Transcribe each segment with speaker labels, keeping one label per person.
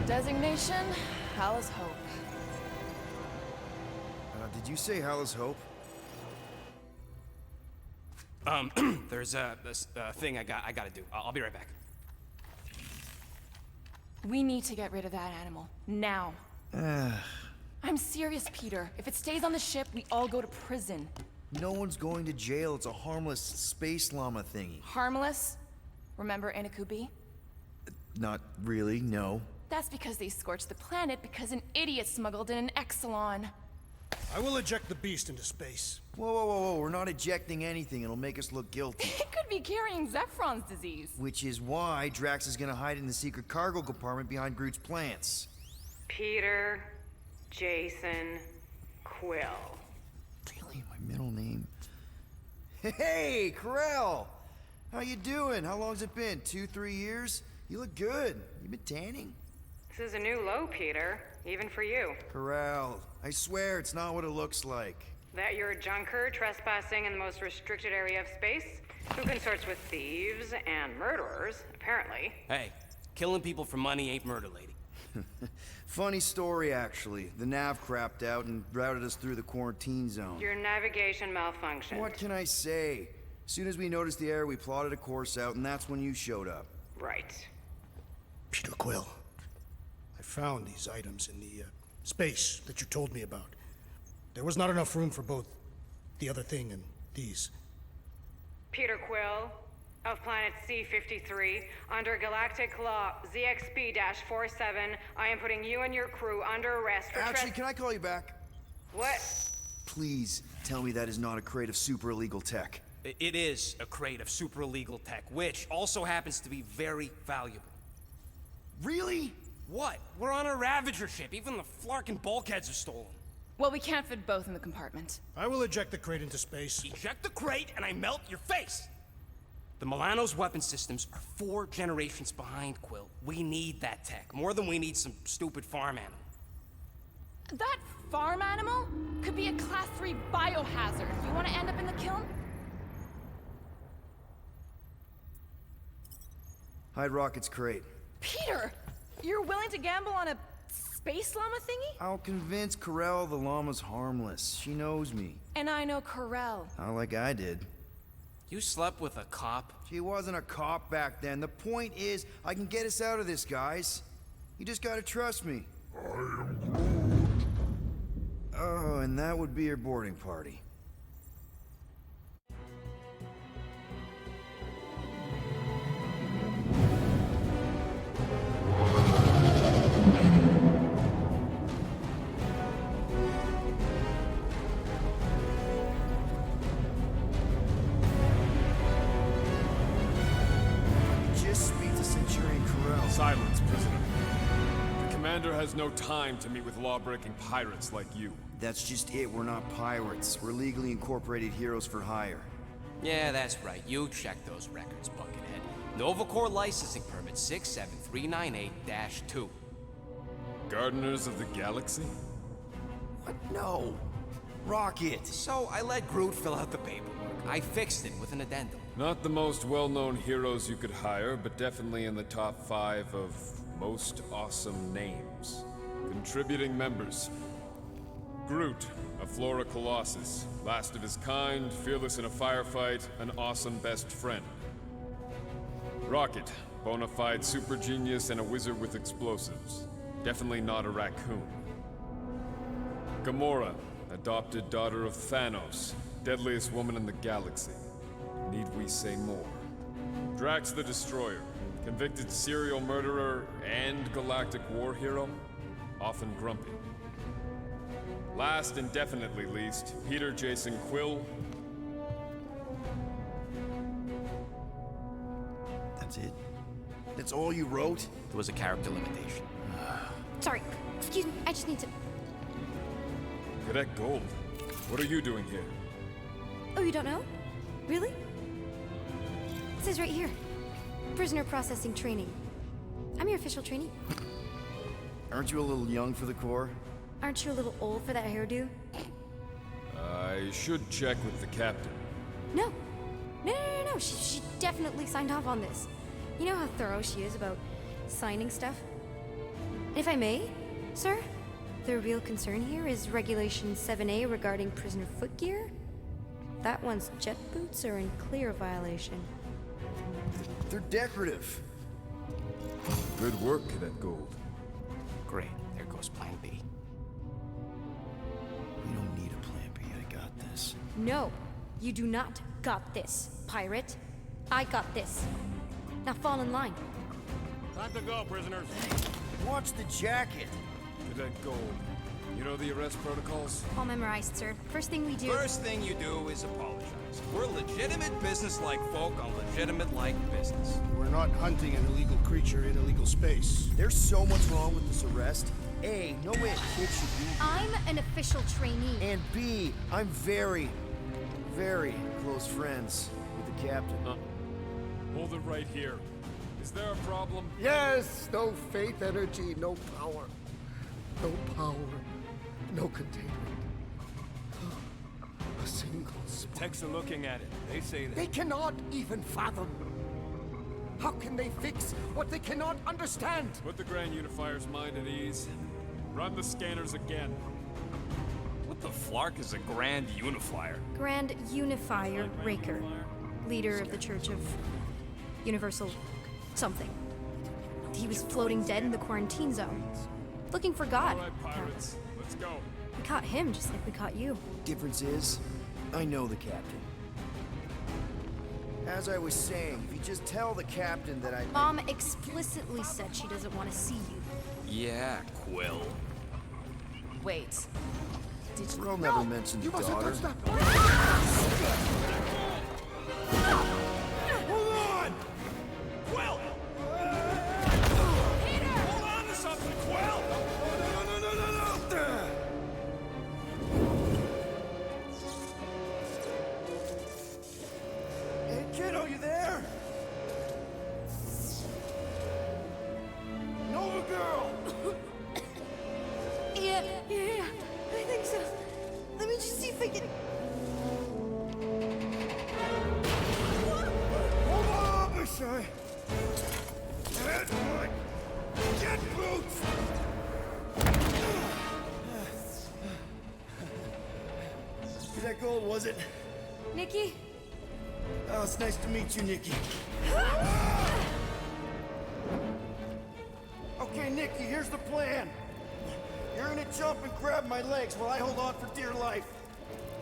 Speaker 1: Designation, Hal's Hope.
Speaker 2: Did you say Hal's Hope?
Speaker 3: There's this thing I gotta do. I'll be right back.
Speaker 1: We need to get rid of that animal. Now. I'm serious, Peter. If it stays on the ship, we all go to prison.
Speaker 2: No one's going to jail. It's a harmless space llama thingy.
Speaker 1: Harmless? Remember Inakubi?
Speaker 2: Not really, no.
Speaker 1: That's because they scorched the planet because an idiot smuggled in an Exelon.
Speaker 4: I will eject the beast into space.
Speaker 2: Whoa, whoa, whoa, whoa. We're not ejecting anything. It'll make us look guilty.
Speaker 1: It could be carrying Zephron's disease.
Speaker 2: Which is why Drax is gonna hide in the secret cargo compartment behind Groot's plants.
Speaker 5: Peter, Jason, Quill.
Speaker 2: Really? My middle name? Hey, Corell! How you doing? How long's it been? 2-3 years? You look good. You been tanning?
Speaker 5: This is a new low, Peter. Even for you.
Speaker 2: Corell, I swear it's not what it looks like.
Speaker 5: That you're a junker trespassing in the most restricted area of space? Who consorts with thieves and murderers, apparently.
Speaker 3: Hey, killing people for money ain't murder, lady.
Speaker 2: Funny story, actually. The nav crapped out and routed us through the quarantine zone.
Speaker 5: Your navigation malfunctioned.
Speaker 2: What can I say? As soon as we noticed the error, we plotted a course out, and that's when you showed up.
Speaker 5: Right.
Speaker 4: Peter Quill. I found these items in the space that you told me about. There was not enough room for both the other thing and these.
Speaker 5: Peter Quill, of planet C-53, under Galactic Law ZXB-47, I am putting you and your crew under arrest for
Speaker 2: Actually, can I call you back?
Speaker 5: What?
Speaker 2: Please tell me that is not a crate of super illegal tech.
Speaker 3: It is a crate of super illegal tech, which also happens to be very valuable.
Speaker 2: Really?
Speaker 3: What? We're on a Ravager ship. Even the Flarkin bulkheads are stolen.
Speaker 1: Well, we can't fit both in the compartment.
Speaker 4: I will eject the crate into space.
Speaker 3: Eject the crate and I melt your face! The Milano's weapon systems are 4 generations behind, Quill. We need that tech, more than we need some stupid farm animal.
Speaker 1: That farm animal could be a Class 3 biohazard. You want to end up in the kiln?
Speaker 2: Hide Rocket's crate.
Speaker 1: Peter! You're willing to gamble on a space llama thingy?
Speaker 2: I'll convince Corell the llama's harmless. She knows me.
Speaker 1: And I know Corell.
Speaker 2: Not like I did.
Speaker 3: You slept with a cop?
Speaker 2: She wasn't a cop back then. The point is, I can get us out of this, guys. You just gotta trust me. I am Groot. Oh, and that would be your boarding party.
Speaker 6: Silence, prisoner. The commander has no time to meet with law-breaking pirates like you.
Speaker 2: That's just it. We're not pirates. We're legally incorporated heroes for hire.
Speaker 3: Yeah, that's right. You check those records, Buckethead. Novacore licensing permit 67398-2.
Speaker 6: Gardeners of the Galaxy?
Speaker 2: What? No. Rocket.
Speaker 3: So I let Groot fill out the paperwork. I fixed it with an addendum.
Speaker 6: Not the most well-known heroes you could hire, but definitely in the top 5 of most awesome names. Contributing members. Groot, a Flora Colossus, last of his kind, fearless in a firefight, an awesome best friend. Rocket, bona fide super genius and a wizard with explosives. Definitely not a raccoon. Gamora, adopted daughter of Thanos, deadliest woman in the galaxy. Need we say more? Drax the Destroyer, convicted serial murderer and galactic war hero, often grumpy. Last and definitely least, Peter Jason Quill.
Speaker 2: That's it? That's all you wrote?
Speaker 3: There was a character limitation.
Speaker 7: Sorry, excuse me, I just need to...
Speaker 6: Cadet Gold, what are you doing here?
Speaker 7: Oh, you don't know? Really? It says right here. Prisoner processing training. I'm your official trainee.
Speaker 2: Aren't you a little young for the Corps?
Speaker 7: Aren't you a little old for that hairdo?
Speaker 6: I should check with the captain.
Speaker 7: No. No. She definitely signed off on this. You know how thorough she is about signing stuff? If I may, sir, the real concern here is Regulation 7A regarding prisoner footgear. That one's jet boots are in clear violation.
Speaker 2: They're decorative.
Speaker 6: Good work, Cadet Gold.
Speaker 3: Great. There goes Plan B.
Speaker 2: We don't need a plan B. I got this.
Speaker 7: No, you do not got this, pirate. I got this. Now fall in line.
Speaker 8: Time to go, prisoners.
Speaker 2: Watch the jacket.
Speaker 6: Cadet Gold, you know the arrest protocols?
Speaker 7: All memorized, sir. First thing we do.
Speaker 3: First thing you do is apologize. We're legitimate business-like folk on legitimate-like business.
Speaker 4: We're not hunting an illegal creature in illegal space.
Speaker 2: There's so much wrong with this arrest. A, no way a kid should be here.
Speaker 7: I'm an official trainee.
Speaker 2: And B, I'm very, very close friends with the captain.
Speaker 6: Hold it right here. Is there a problem?
Speaker 9: Yes, no faith energy, no power. No power, no containment. A single spark.
Speaker 8: Techs are looking at it. They say that.
Speaker 9: They cannot even fathom. How can they fix what they cannot understand?
Speaker 6: Put the Grand Unifier's mind at ease. Run the scanners again.
Speaker 3: What the flark is a Grand Unifier?
Speaker 7: Grand Unifier Raker, leader of the Church of Universal something. He was floating dead in the quarantine zone, looking for God.
Speaker 6: All right, pirates, let's go.
Speaker 7: We caught him just like we caught you.
Speaker 2: Difference is, I know the captain. As I was saying, if you just tell the captain that I...
Speaker 7: Mom explicitly said she doesn't want to see you.
Speaker 3: Yeah, Quill.
Speaker 1: Wait. Did you...
Speaker 2: Earl never mentioned
Speaker 9: You
Speaker 2: the
Speaker 9: mustn't
Speaker 2: daughter.
Speaker 9: touch that.
Speaker 3: Hold on! Quill! Hold on to something, Quill!
Speaker 2: Hey, kiddo, you there? Nova girl!
Speaker 7: Yeah, I think so. Let me just see if I can...
Speaker 2: Hold on, my son! Get my... Get boots! That gold, was it?
Speaker 7: Nikki?
Speaker 2: Oh, it's nice to meet you, Nikki. Okay, Nikki, here's the plan. You're gonna jump and grab my legs while I hold on for dear life.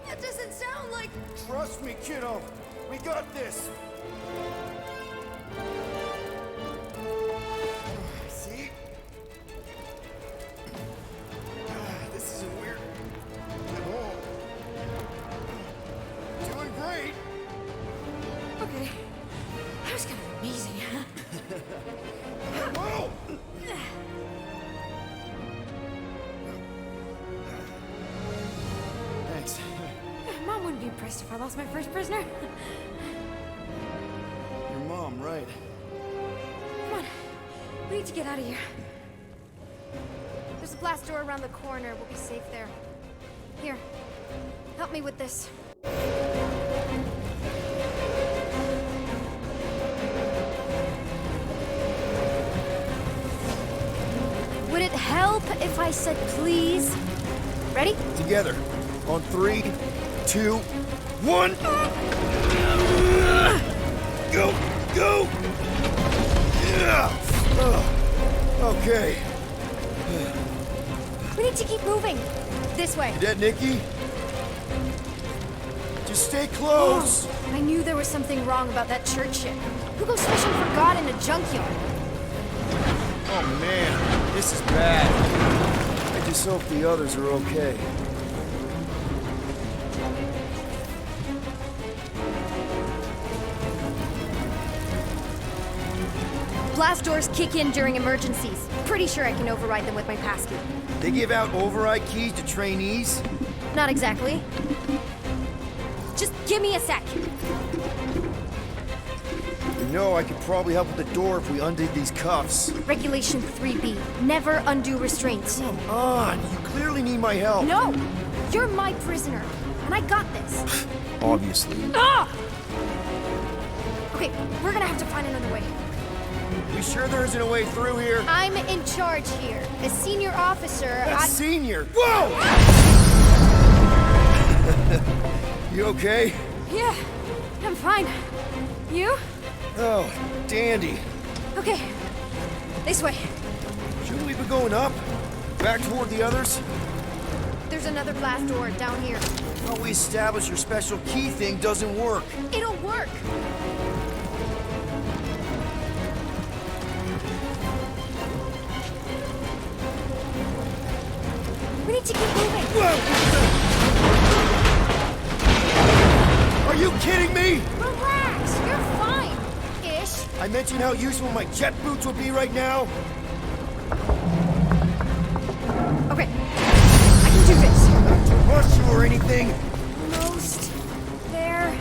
Speaker 7: That doesn't sound like...
Speaker 2: Trust me, kiddo. We got this. See? This isn't weird at all. Doing great.
Speaker 7: Okay. That was kind of amazing, huh?
Speaker 2: Whoa! Thanks.
Speaker 7: Mom wouldn't be impressed if I lost my first prisoner.
Speaker 2: Your mom, right?
Speaker 7: Come on. We need to get out of here. There's a blast door around the corner. We'll be safe there. Here. Help me with this. Would it help if I said please? Ready?
Speaker 2: Together. On 3, 2, 1. Go! Go! Yeah! Okay.
Speaker 7: We need to keep moving. This way.
Speaker 2: You dead, Nikki? Just stay close.
Speaker 7: I knew there was something wrong about that church ship. Who goes fishing for God in a junkyard?
Speaker 2: Oh man, this is bad. I just hope the others are okay.
Speaker 7: Blast doors kick in during emergencies. Pretty sure I can override them with my passkey.
Speaker 2: They give out override keys to trainees?
Speaker 7: Not exactly. Just give me a sec.
Speaker 2: You know, I could probably help with the door if we undid these cuffs.
Speaker 7: Regulation 3B. Never undo restraints.
Speaker 2: Come on, you clearly need my help.
Speaker 7: No! You're my prisoner, and I got this.
Speaker 2: Obviously.
Speaker 7: Ah! Okay, we're gonna have to find another way.
Speaker 2: We sure there isn't a way through here?
Speaker 7: I'm in charge here. As senior officer,
Speaker 2: That's senior. Whoa! You okay?
Speaker 7: Yeah, I'm fine. You?
Speaker 2: Oh, dandy.
Speaker 7: Okay. This way.
Speaker 2: Shouldn't we be going up? Back toward the others?
Speaker 7: There's another glass door down here.
Speaker 2: How we establish your special key thing doesn't work.
Speaker 7: It'll work. We need to keep moving.
Speaker 2: Are you kidding me?
Speaker 7: Relax. You're fine. Ish.
Speaker 2: I mentioned how useful my jet boots will be right now.
Speaker 7: Okay. I can do this.
Speaker 2: Not to rush you or anything.
Speaker 7: Almost there.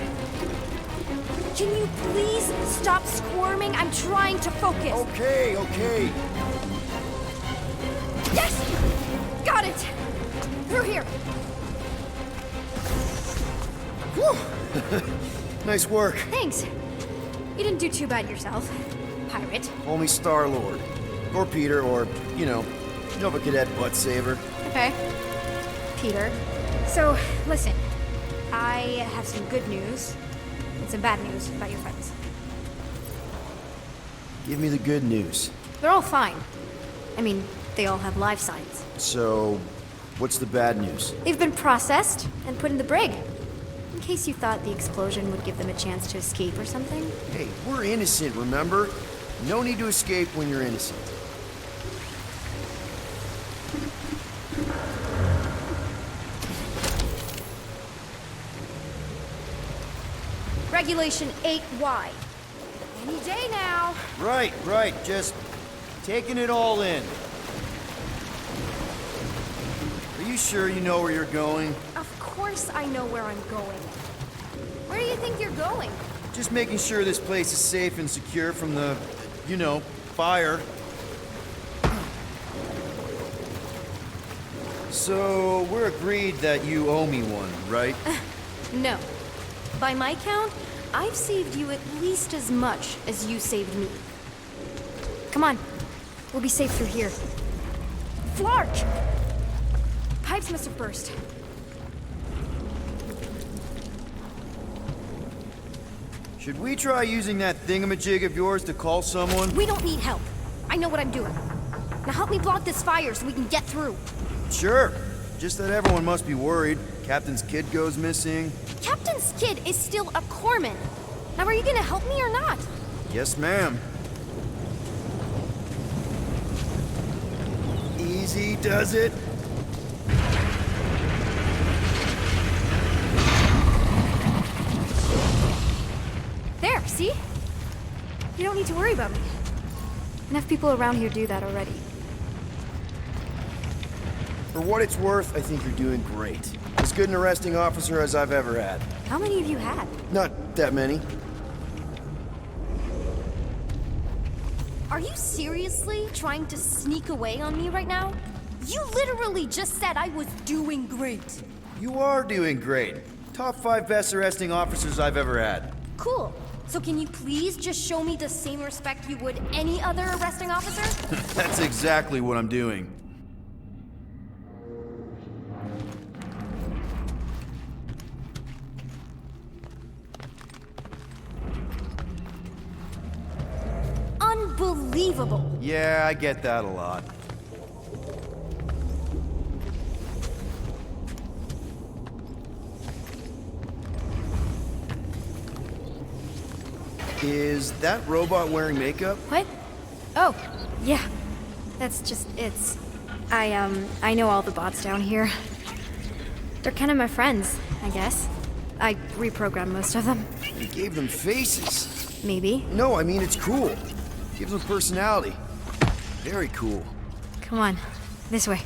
Speaker 7: Can you please stop squirming? I'm trying to focus.
Speaker 2: Okay, okay.
Speaker 7: Yes! Got it! Through here.
Speaker 2: Whew. Nice work.
Speaker 7: Thanks. You didn't do too bad yourself, pirate.
Speaker 2: Only Star-Lord. Or Peter, or, you know, Nova Cadet Butt Saver.
Speaker 7: Okay. Peter. So, listen. I have some good news and some bad news about your friends.
Speaker 2: Give me the good news.
Speaker 7: They're all fine. I mean, they all have life signs.
Speaker 2: So, what's the bad news?
Speaker 7: They've been processed and put in the brig. In case you thought the explosion would give them a chance to escape or something.
Speaker 2: Hey, we're innocent, remember? No need to escape when you're innocent.
Speaker 7: Regulation 8Y. Any day now.
Speaker 2: Right, right. Just taking it all in. Are you sure you know where you're going?
Speaker 7: Of course I know where I'm going. Where do you think you're going?
Speaker 2: Just making sure this place is safe and secure from the, you know, fire. So, we're agreed that you owe me one, right?
Speaker 7: No. By my count, I've saved you at least as much as you saved me. Come on. We'll be safe through here. Flark! Pipes must have burst.
Speaker 2: Should we try using that thingamajig of yours to call someone?
Speaker 7: We don't need help. I know what I'm doing. Now help me block this fire so we can get through.
Speaker 2: Sure. Just that everyone must be worried. Captain's kid goes missing.
Speaker 7: Captain's kid is still a corpsman. Now are you gonna help me or not?
Speaker 2: Yes, ma'am. Easy does it.
Speaker 7: There, see? You don't need to worry about me. Enough people around here do that already.
Speaker 2: For what it's worth, I think you're doing great. As good an arresting officer as I've ever had.
Speaker 7: How many have you had?
Speaker 2: Not that many.
Speaker 7: Are you seriously trying to sneak away on me right now? You literally just said I was doing great.
Speaker 2: You are doing great. Top 5 best arresting officers I've ever had.
Speaker 7: Cool. So can you please just show me the same respect you would any other arresting officer?
Speaker 2: That's exactly what I'm doing.
Speaker 7: Unbelievable.
Speaker 2: Yeah, I get that a lot. Is that robot wearing makeup?
Speaker 7: What? Oh, yeah. That's just, I know all the bots down here. They're kind of my friends, I guess. I reprogrammed most of them.
Speaker 2: You gave them faces.
Speaker 7: Maybe.
Speaker 2: No, I mean, it's cool. Gives them personality. Very cool.
Speaker 7: Come on, this way.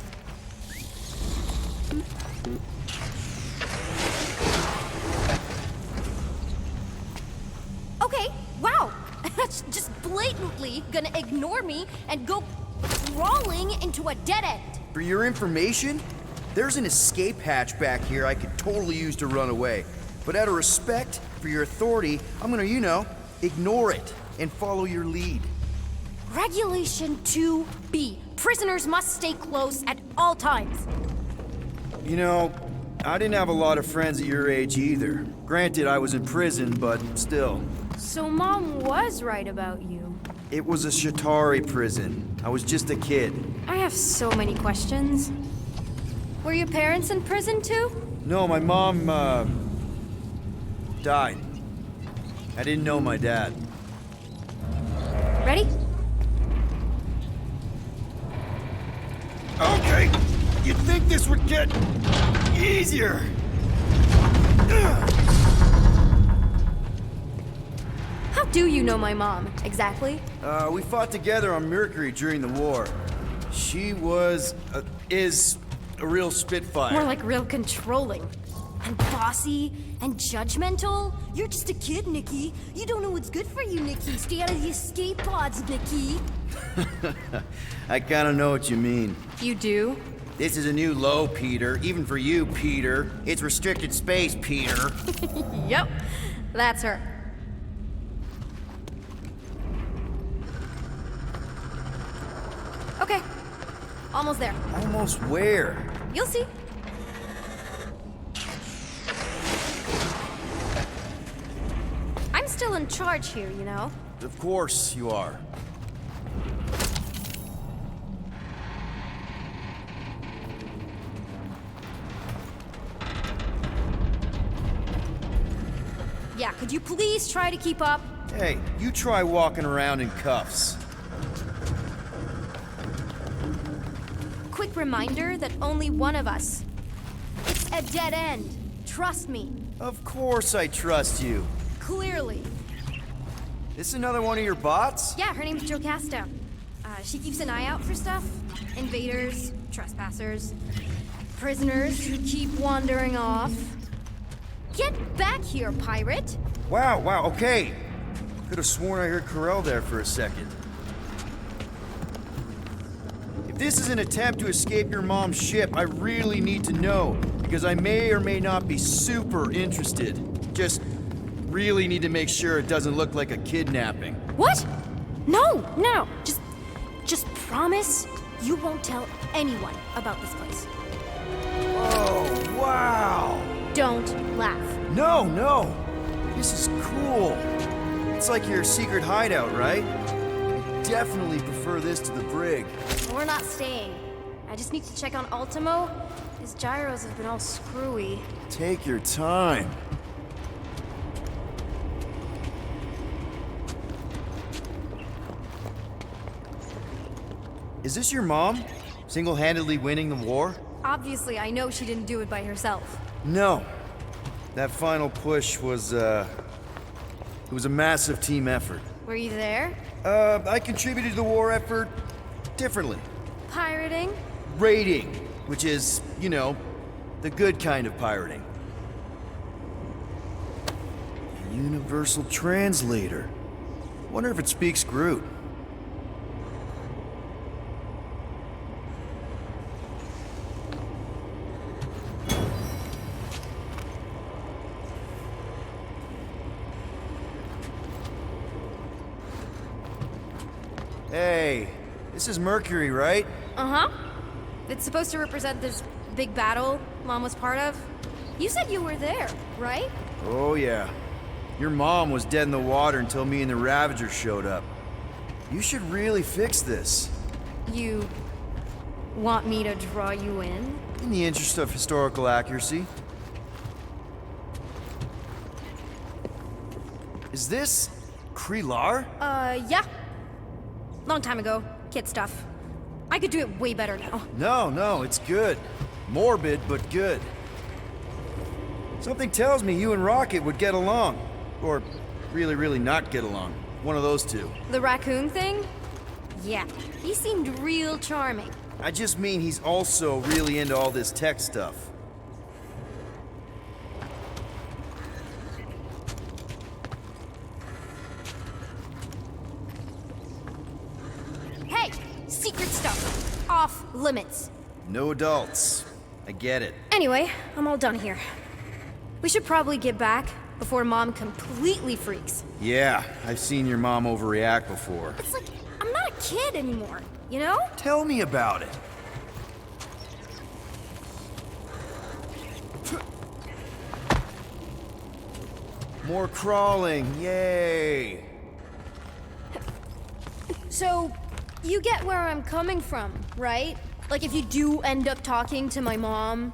Speaker 7: Okay, wow. That's just blatantly gonna ignore me and go crawling into a dead end.
Speaker 2: For your information, there's an escape hatch back here I could totally use to run away. But out of respect for your authority, I'm gonna, you know, ignore it and follow your lead.
Speaker 7: Regulation 2B. Prisoners must stay close at all times.
Speaker 2: You know, I didn't have a lot of friends at your age either. Granted, I was in prison, but still.
Speaker 7: So Mom was right about you.
Speaker 2: It was a Shatari prison. I was just a kid.
Speaker 7: I have so many questions. Were your parents in prison too?
Speaker 2: No, my mom, died. I didn't know my dad.
Speaker 7: Ready?
Speaker 2: Okay, you'd think this would get easier.
Speaker 7: How do you know my mom, exactly?
Speaker 2: We fought together on Mercury during the war. She is a real spitfire.
Speaker 7: More like real controlling. And bossy and judgmental. You're just a kid, Nikki. You don't know what's good for you, Nikki. Stay out of the escape pods, Nikki.
Speaker 2: I kinda know what you mean.
Speaker 7: You do?
Speaker 2: This is a new low, Peter. Even for you, Peter. It's restricted space, Peter.
Speaker 7: Yep, that's her. Okay, almost there.
Speaker 2: Almost where?
Speaker 7: You'll see. I'm still in charge here, you know?
Speaker 2: Of course you are.
Speaker 7: Yeah, could you please try to keep up?
Speaker 2: Hey, you try walking around in cuffs.
Speaker 7: Quick reminder that only one of us. It's a dead end. Trust me.
Speaker 2: Of course I trust you.
Speaker 7: Clearly.
Speaker 2: This another one of your bots?
Speaker 7: Yeah, her name's Jocasta. She keeps an eye out for stuff. Invaders, trespassers, prisoners who keep wandering off. Get back here, pirate!
Speaker 2: Wow, okay. Could have sworn I heard Corell there for a second. If this is an attempt to escape your mom's ship, I really need to know, because I may or may not be super interested. Just really need to make sure it doesn't look like a kidnapping.
Speaker 7: What? No! Just promise you won't tell anyone about this place.
Speaker 2: Oh, wow!
Speaker 7: Don't laugh.
Speaker 2: No! This is cool. It's like your secret hideout, right? I definitely prefer this to the brig.
Speaker 7: We're not staying. I just need to check on Ultimo. His gyros have been all screwy.
Speaker 2: Take your time. Is this your mom? Single-handedly winning the war?
Speaker 7: Obviously, I know she didn't do it by herself.
Speaker 2: No. That final push was, it was a massive team effort.
Speaker 7: Were you there?
Speaker 2: I contributed to the war effort differently.
Speaker 7: Pirating?
Speaker 2: Raiding, which is, you know, the good kind of pirating. A universal translator. Wonder if it speaks Groot. Hey, this is Mercury, right?
Speaker 7: Uh-huh. It's supposed to represent this big battle Mom was part of. You said you were there, right?
Speaker 2: Oh, yeah. Your mom was dead in the water until me and the Ravager showed up. You should really fix this.
Speaker 7: You want me to draw you in?
Speaker 2: In the interest of historical accuracy. Is this Krelar?
Speaker 7: Yeah. Long time ago. Kid stuff. I could do it way better now.
Speaker 2: No, it's good. Morbid, but good. Something tells me you and Rocket would get along. Or really not get along. One of those two.
Speaker 7: The raccoon thing? Yeah. He seemed real charming.
Speaker 2: I just mean he's also really into all this tech stuff.
Speaker 7: Hey! Secret stuff. Off limits.
Speaker 2: No adults. I get it.
Speaker 7: Anyway, I'm all done here. We should probably get back before Mom completely freaks.
Speaker 2: Yeah, I've seen your mom overreact before.
Speaker 7: It's like, I'm not not a kid anymore, you know?
Speaker 2: Tell me about it. More crawling, yay!
Speaker 7: So, you get where I'm coming from, right? Like, if you do end up talking to my mom,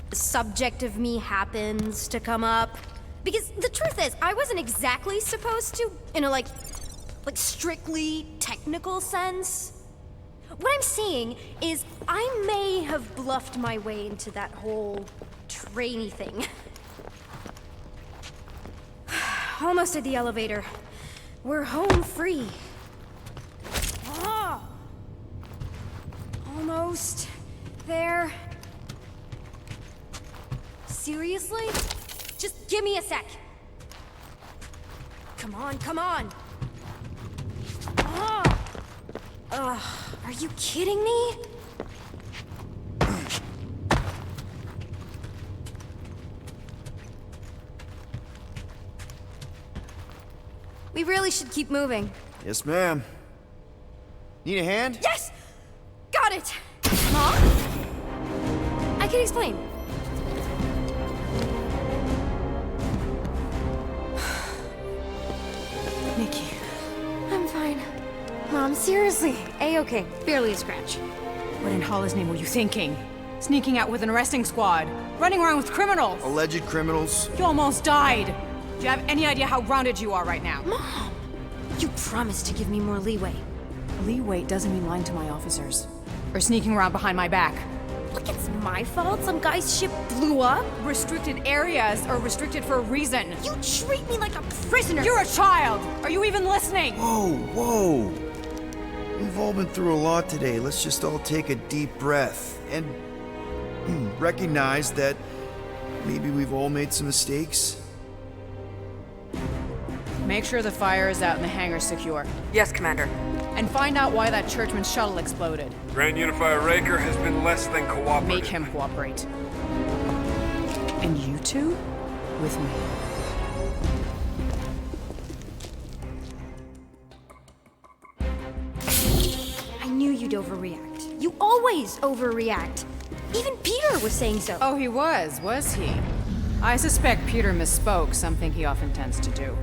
Speaker 7: the subject of me happens to come up. Because the truth is, I wasn't exactly supposed to, in a, like strictly technical sense. What I'm saying is, I may have bluffed my way into that whole trainee thing. Almost at the elevator. We're home free. Ah! Almost there. Seriously? Just give me a sec. Come on, come on. Ah! Are you kidding me? We really should keep moving.
Speaker 2: Yes, ma'am. Need a hand?
Speaker 7: Yes! Got it! Mom? I can explain.
Speaker 1: Nikki.
Speaker 7: I'm fine. Mom, seriously. A-okay. Barely a scratch.
Speaker 1: What in Hollis' name were you thinking? Sneaking out with an arresting squad? Running around with criminals?
Speaker 2: Alleged criminals?
Speaker 1: You almost died! Do you have any idea how grounded you are right now?
Speaker 7: Mom! You promised to give me more leeway.
Speaker 1: Leeway doesn't mean lying to my officers. Or sneaking around behind my back.
Speaker 7: Look, it's my fault some guy's ship blew up.
Speaker 1: Restricted areas are restricted for a reason.
Speaker 7: You treat me like a prisoner.
Speaker 1: You're a child! Are you even listening?
Speaker 2: Whoa, whoa. We've all been through a lot today. Let's just all take a deep breath and recognize that maybe we've all made some mistakes.
Speaker 1: Make sure the fire is out and the hangar's secure.
Speaker 5: Yes, Commander.
Speaker 1: And find out why that Churchman shuttle exploded.
Speaker 8: Grand Unifier Raker has been less than cooperative.
Speaker 1: Make him cooperate. And you two? With me.
Speaker 7: I knew you'd overreact. You always overreact. Even Peter was saying so.
Speaker 1: Oh, he was he? I suspect Peter misspoke, something he often tends to do.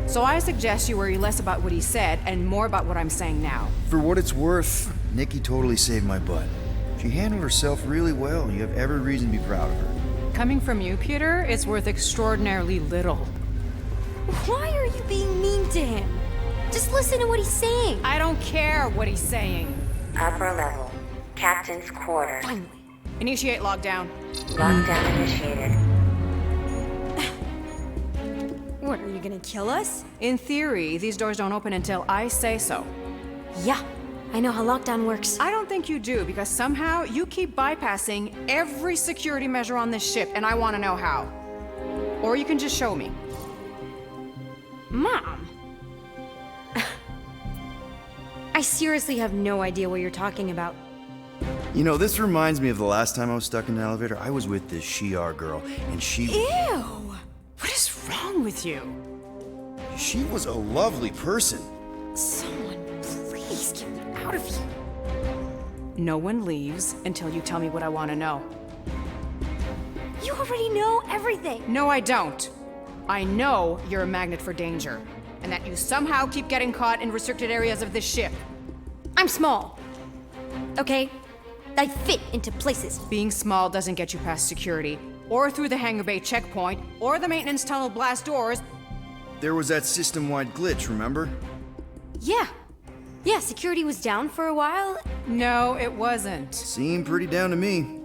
Speaker 1: So I suggest you worry less about what he said and more about what I'm saying now.
Speaker 2: For what it's worth, Nikki totally saved my butt. She handled herself really well. You have every reason to be proud of her.
Speaker 1: Coming from you, Peter, it's worth extraordinarily little.
Speaker 7: Why are you being mean to him? Just listen to what he's saying.
Speaker 1: I don't care what he's saying.
Speaker 10: Upper level. Captain's quarters.
Speaker 7: Finally.
Speaker 1: Initiate lockdown.
Speaker 10: Lockdown initiated.
Speaker 7: What, are you gonna kill us?
Speaker 1: In theory, these doors don't open until I say so.
Speaker 7: Yeah, I know how lockdown works.
Speaker 1: I don't think you do, because somehow you keep bypassing every security measure on this ship, and I want to know how. Or you can just show me.
Speaker 7: Mom! I seriously have no idea what you're talking about.
Speaker 2: You know, this reminds me of the last time I was stuck in an elevator. I was with this Shi'ar girl, and she...
Speaker 1: Ew! What is wrong with you?
Speaker 2: She was a lovely person.
Speaker 7: Someone, please get me out of here.
Speaker 1: No one leaves until you tell me what I want to know.
Speaker 7: You already know everything.
Speaker 1: No, I don't. I know you're a magnet for danger, and that you somehow keep getting caught in restricted areas of this ship.
Speaker 7: I'm small. Okay? I fit into places.
Speaker 1: Being small doesn't get you past security, or through the hangar bay checkpoint, or the maintenance tunnel blast doors.
Speaker 2: There was that system-wide glitch, remember?
Speaker 7: Yeah. Yeah, security was down for a while.
Speaker 1: No, it wasn't.
Speaker 2: Seemed pretty down to me.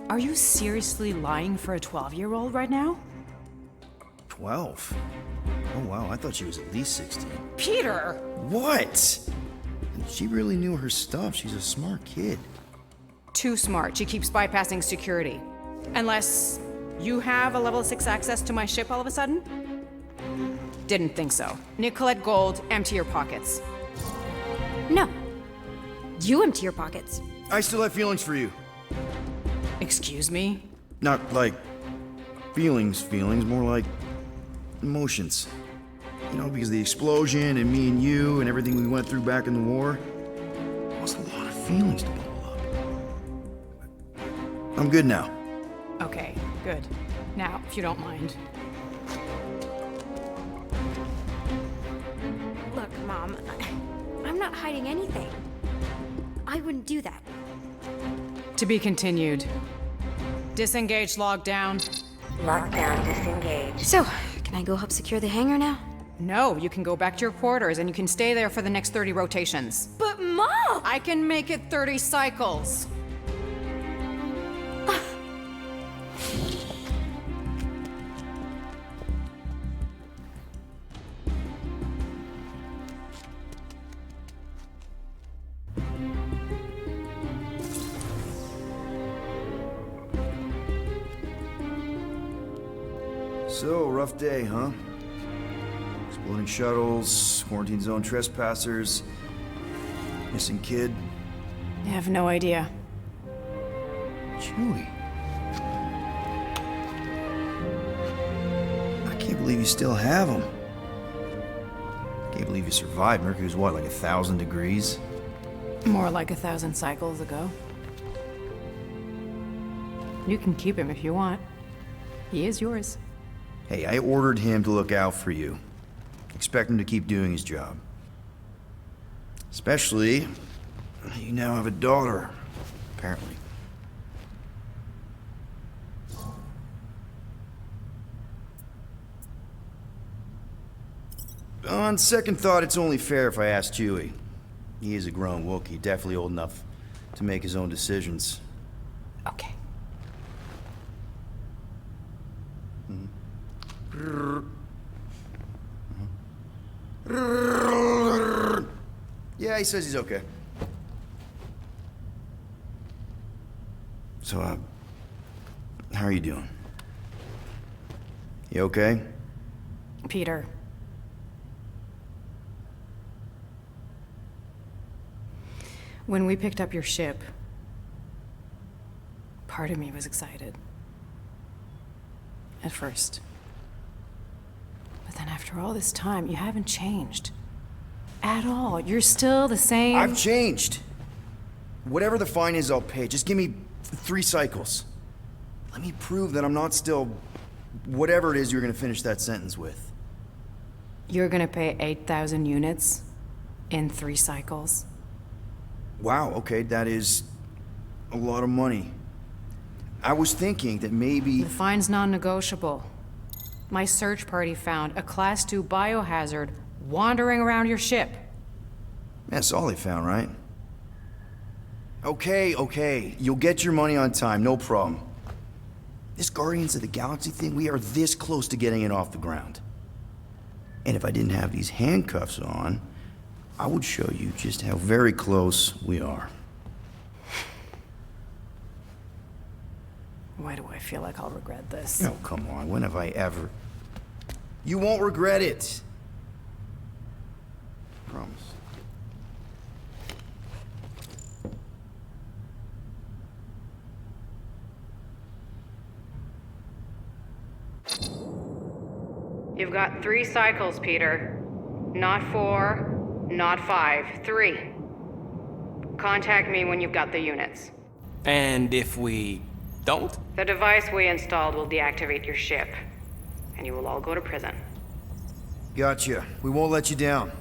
Speaker 1: Are you seriously lying for a 12-year-old right now?
Speaker 2: 12? Oh wow, I thought she was at least 16.
Speaker 1: Peter!
Speaker 2: What? She really knew her stuff. She's a smart kid.
Speaker 1: Too smart. She keeps bypassing security. Unless you have a level 6 access to my ship all of a sudden? Didn't think so. Nicolette Gold, empty your pockets.
Speaker 7: No. You empty your pockets.
Speaker 2: I still have feelings for you.
Speaker 1: Excuse me?
Speaker 2: Not like feelings, more like emotions. You know, because of the explosion and me and you and everything we went through back in the war. It was a lot of feelings to bottle up. I'm good now.
Speaker 1: Okay, good. Now, if you don't mind.
Speaker 7: Look, Mom, I'm not hiding anything. I wouldn't do that.
Speaker 1: To be continued. Disengage lockdown.
Speaker 10: Lockdown disengaged.
Speaker 7: So, can I go help secure the hangar now?
Speaker 1: No, you can go back to your quarters and you can stay there for the next 30 rotations.
Speaker 7: But Mom!
Speaker 1: I can make it 30 cycles.
Speaker 2: So, rough day, huh? Exploding shuttles, quarantine zone trespassers, missing kid.
Speaker 1: I have no idea.
Speaker 2: Chewie. I can't believe you still have him. Can't believe you survived. Mercury's what, like 1,000 degrees?
Speaker 1: More like 1,000 cycles ago. You can keep him if you want. He is yours.
Speaker 2: Hey, I ordered him to look out for you. Expect him to keep doing his job. Especially, you now have a daughter, apparently. On second thought, it's only fair if I ask Chewie. He is a grown Wookiee, definitely old enough to make his own decisions.
Speaker 1: Okay.
Speaker 2: Yeah, he says he's okay. So, how are you doing? You okay?
Speaker 1: Peter. When we picked up your ship, part of me was excited. At first. But then after all this time, you haven't changed. At all. You're still the same.
Speaker 2: I've changed. Whatever the fine is, I'll pay. Just give me 3 cycles. Let me prove that I'm not still whatever it is you're gonna finish that sentence with.
Speaker 1: You're gonna pay 8,000 units in 3 cycles?
Speaker 2: Wow, okay, that is a lot of money. I was thinking that maybe...
Speaker 1: The fine's non-negotiable. My search party found a Class 2 biohazard wandering around your ship.
Speaker 2: That's all they found, right? Okay. You'll get your money on time, no problem. This Guardians of the Galaxy thing, we are this close to getting it off the ground. And if I didn't have these handcuffs on, I would show you just how very close we are.
Speaker 1: Why do I feel like I'll regret this?
Speaker 2: Oh, come on, when have I ever... You won't regret it. Promise.
Speaker 5: You've got 3 cycles, Peter. Not 4, not 5, 3. Contact me when you've got the units.
Speaker 3: And if we don't?
Speaker 5: The device we installed will deactivate your ship, and you will all go to prison.
Speaker 2: Gotcha. We won't let you down.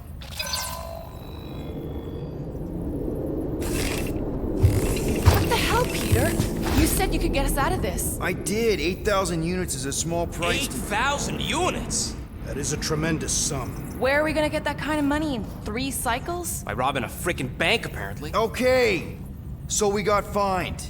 Speaker 11: What the hell, Peter? You said you could get us out of this.
Speaker 2: I did. 8,000 units is a small price.
Speaker 3: 8,000 units?
Speaker 4: That is a tremendous sum.
Speaker 11: Where are we gonna get that kind of money in 3 cycles?
Speaker 3: By robbing a freaking bank, apparently.
Speaker 2: Okay. So we got fined.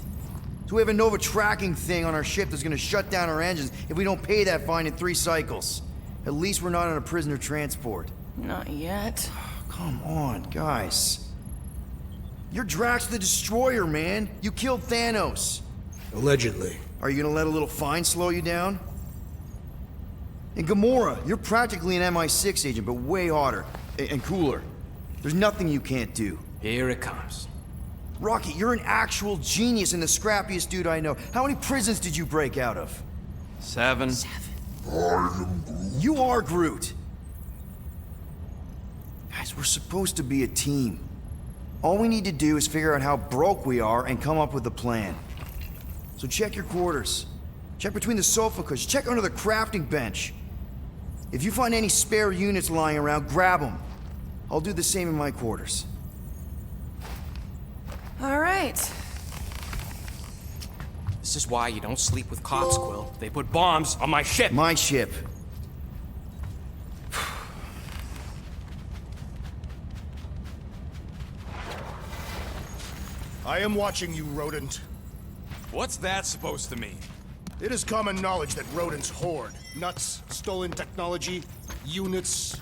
Speaker 2: So we have a Nova tracking thing on our ship that's gonna shut down our engines if we don't pay that fine in 3 cycles. At least we're not on a prisoner transport.
Speaker 11: Not yet.
Speaker 2: Come on, guys. You're Drax the Destroyer, man. You killed Thanos.
Speaker 4: Allegedly.
Speaker 2: Are you gonna let a little fine slow you down? And Gamora, you're practically an MI6 agent, but way hotter and cooler. There's nothing you can't do.
Speaker 3: Here it comes.
Speaker 2: Rocky, you're an actual genius and the scrappiest dude I know. How many prisons did you break out of?
Speaker 3: 7.
Speaker 2: You are Groot. Guys, we're supposed to be a team. All we need to do is figure out how broke we are and come up with a plan. So check your quarters. Check between the sofa cushions. Check under the crafting bench. If you find any spare units lying around, grab them. I'll do the same in my quarters.
Speaker 11: All right.
Speaker 3: This is why you don't sleep with cops, Quill. They put bombs on my ship.
Speaker 2: My ship.
Speaker 4: I am watching you, rodent.
Speaker 8: What's that supposed to mean?
Speaker 4: It is common knowledge that rodents hoard nuts, stolen technology, units.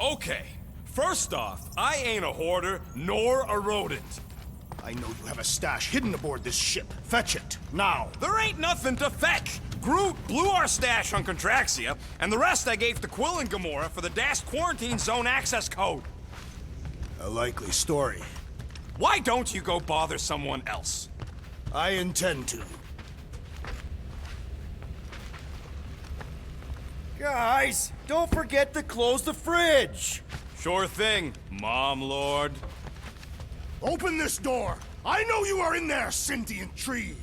Speaker 8: Okay. First off, I ain't a hoarder nor a rodent.
Speaker 4: I know you have a stash hidden aboard this ship. Fetch it, now.
Speaker 8: There ain't nothing to fetch. Groot blew our stash on Contraxia, and the rest I gave to Quill and Gamora for the dashed quarantine zone access code.
Speaker 4: A likely story.
Speaker 8: Why don't you go bother someone else?
Speaker 4: I intend to.
Speaker 2: Guys, don't forget to close the fridge!
Speaker 8: Sure thing, Mom Lord.
Speaker 4: Open this door! I know you are in there, sentient tree!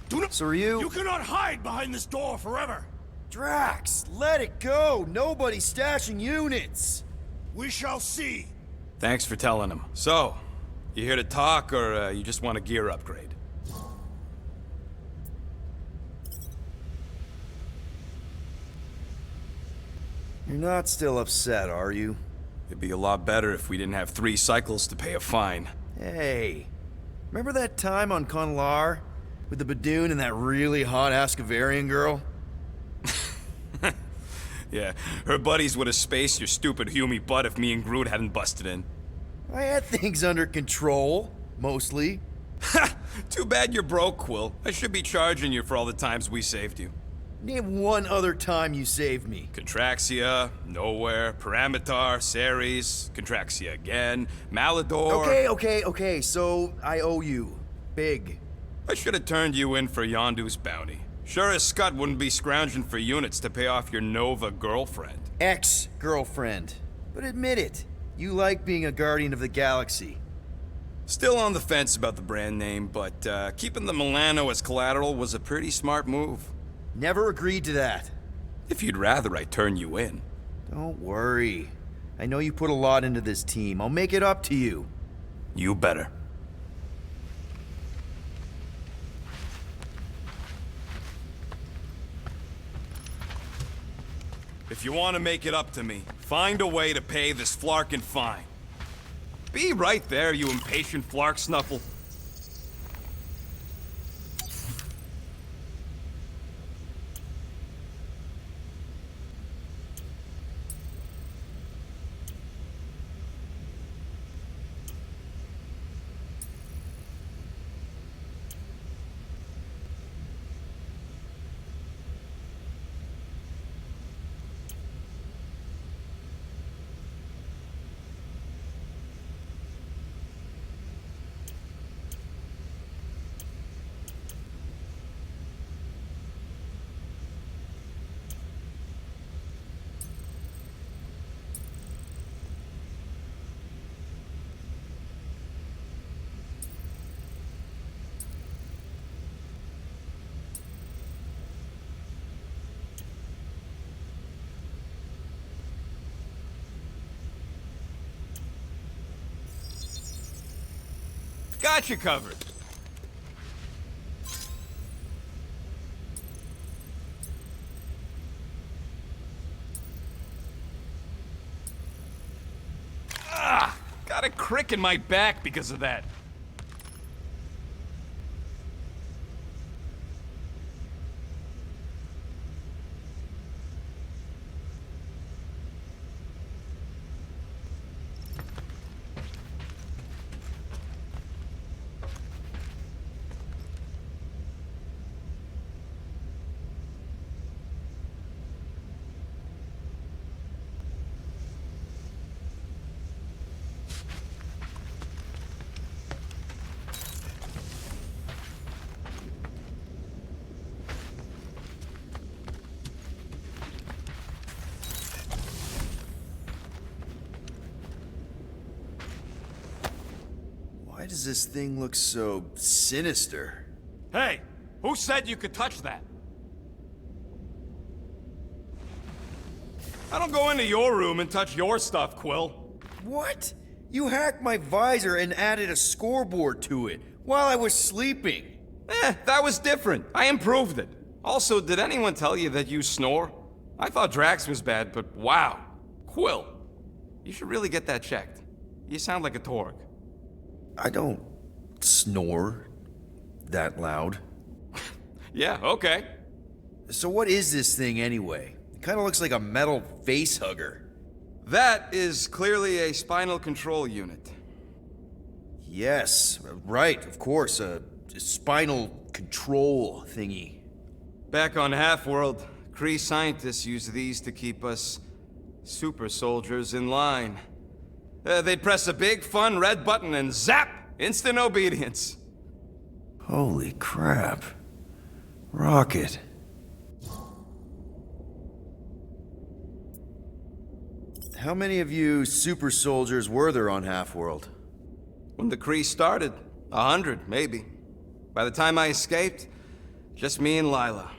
Speaker 4: Do not—
Speaker 2: So are you—
Speaker 4: You cannot hide behind this door forever!
Speaker 2: Drax, let it go! Nobody's stashing units!
Speaker 4: We shall see!
Speaker 8: Thanks for telling him. So, you here to talk, or you just want a gear upgrade?
Speaker 2: You're not still upset, are you?
Speaker 8: It'd be a lot better if we didn't have 3 cycles to pay a fine.
Speaker 2: Hey, remember that time on Conlar? With the Badoon and that really hot Ascavarian girl?
Speaker 8: Yeah, her buddies would have spaced your stupid Humy butt if me and Groot hadn't busted in.
Speaker 2: I had things under control, mostly.
Speaker 8: Ha! Too bad you're broke, Quill. I should be charging you for all the times we saved you.
Speaker 2: Name one other time you saved me.
Speaker 8: Contraxia, Nowhere, Paramitar, Ceres, Contraxia again, Malador...
Speaker 2: Okay, so I owe you. Big.
Speaker 8: I should have turned you in for Yondu's bounty. Sure as Scott wouldn't be scrounging for units to pay off your Nova girlfriend.
Speaker 2: Ex-girlfriend. But admit it, you like being a Guardian of the Galaxy.
Speaker 8: Still on the fence about the brand name, but keeping the Milano as collateral was a pretty smart move.
Speaker 2: Never agreed to that.
Speaker 8: If you'd rather I turn you in.
Speaker 2: Don't worry. I know you put a lot into this team. I'll make it up to you.
Speaker 8: You better. If you want to make it up to me, find a way to pay this Flarkin fine. Be right there, you impatient Flark Snuffle. Got you covered. Ah, got a crick in my back because of that.
Speaker 2: Why does this thing look so sinister?
Speaker 8: Hey, who said you could touch that? I don't go into your room and touch your stuff, Quill.
Speaker 2: What? You hacked my visor and added a scoreboard to it while I was sleeping.
Speaker 8: That was different. I improved it. Also, did anyone tell you that you snore? I thought Drax was bad, but wow. Quill, you should really get that checked. You sound like a Torg.
Speaker 2: I don't snore that loud.
Speaker 8: Yeah, okay.
Speaker 2: So what is this thing anyway? It kind of looks like a metal face hugger.
Speaker 8: That is clearly a spinal control unit.
Speaker 2: Yes, right, of course, a spinal control thingy.
Speaker 8: Back on Half-World, Kree scientists used these to keep us super soldiers in line. They'd press a big, fun red button and zap! Instant obedience.
Speaker 2: Holy crap. Rocket. How many of you super soldiers were there on Half-World?
Speaker 8: When the Kree started, 100, maybe. By the time I escaped, just me and Lila.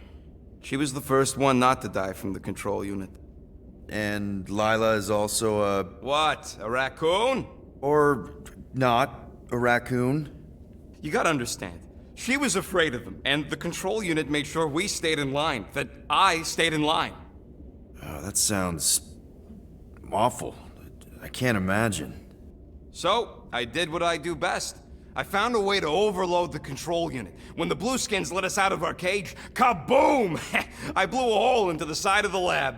Speaker 8: She was the first one not to die from the control unit.
Speaker 2: And Lila is also a...
Speaker 8: What? A raccoon?
Speaker 2: Or not a raccoon?
Speaker 8: You gotta understand. She was afraid of them, and the control unit made sure we stayed in line, that I stayed in line.
Speaker 2: Oh, that sounds awful. I can't imagine.
Speaker 8: So, I did what I do best. I found a way to overload the control unit. When the Blueskins let us out of our cage, kaboom! I blew a hole into the side of the lab.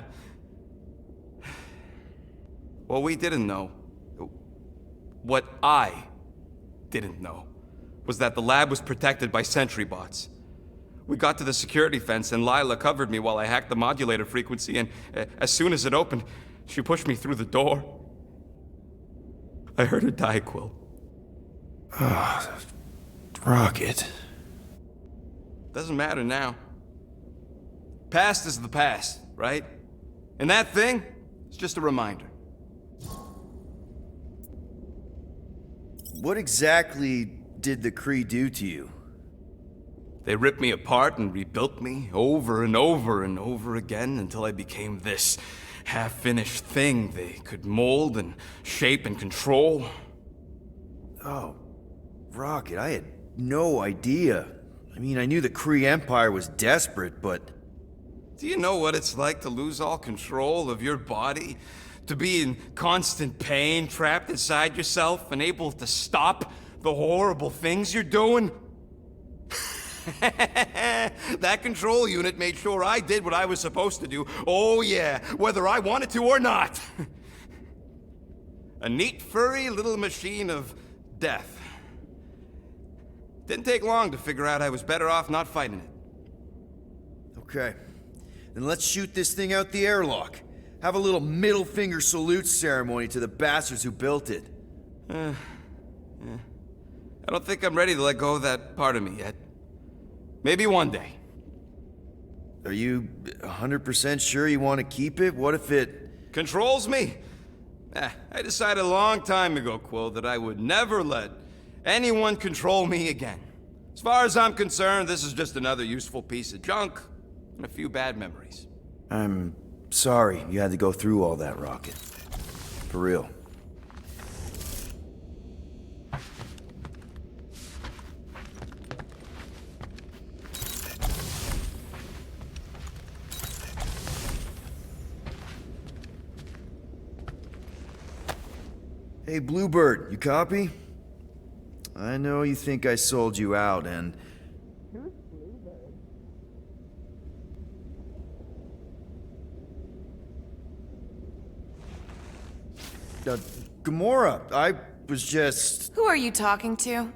Speaker 8: What we didn't know, what I didn't know, was that the lab was protected by sentry bots. We got to the security fence and Lila covered me while I hacked the modulator frequency, and as soon as it opened, she pushed me through the door. I heard her die, Quill.
Speaker 2: Ah, Rocket.
Speaker 8: Doesn't matter now. Past is the past, right? And that thing is just a reminder.
Speaker 2: What exactly did the Kree do to you?
Speaker 8: They ripped me apart and rebuilt me over and over and over again until I became this half-finished thing they could mold and shape and control.
Speaker 2: Oh, Rocket, I had no idea. I mean, I knew the Kree Empire was desperate, but...
Speaker 8: Do you know what it's like to lose all control of your body? To be in constant pain, trapped inside yourself, unable to stop the horrible things you're doing? That control unit made sure I did what I was supposed to do. Oh yeah, whether I wanted to or not. A neat, furry little machine of death. Didn't take long to figure out I was better off not fighting it.
Speaker 2: Okay. Then let's shoot this thing out the airlock. Have a little middle finger salute ceremony to the bastards who built it.
Speaker 8: Yeah. I don't think I'm ready to let go of that part of me yet. Maybe one day.
Speaker 2: Are you 100% sure you want to keep it? What if it...
Speaker 8: Controls me? I decided a long time ago, Quill, that I would never let anyone control me again. As far as I'm concerned, this is just another useful piece of junk and a few bad memories.
Speaker 2: I'm sorry you had to go through all that, Rocket. For real. Hey, Bluebird, you copy? I know you think I sold you out, and... Gamora, I was just...
Speaker 11: Who are you talking to?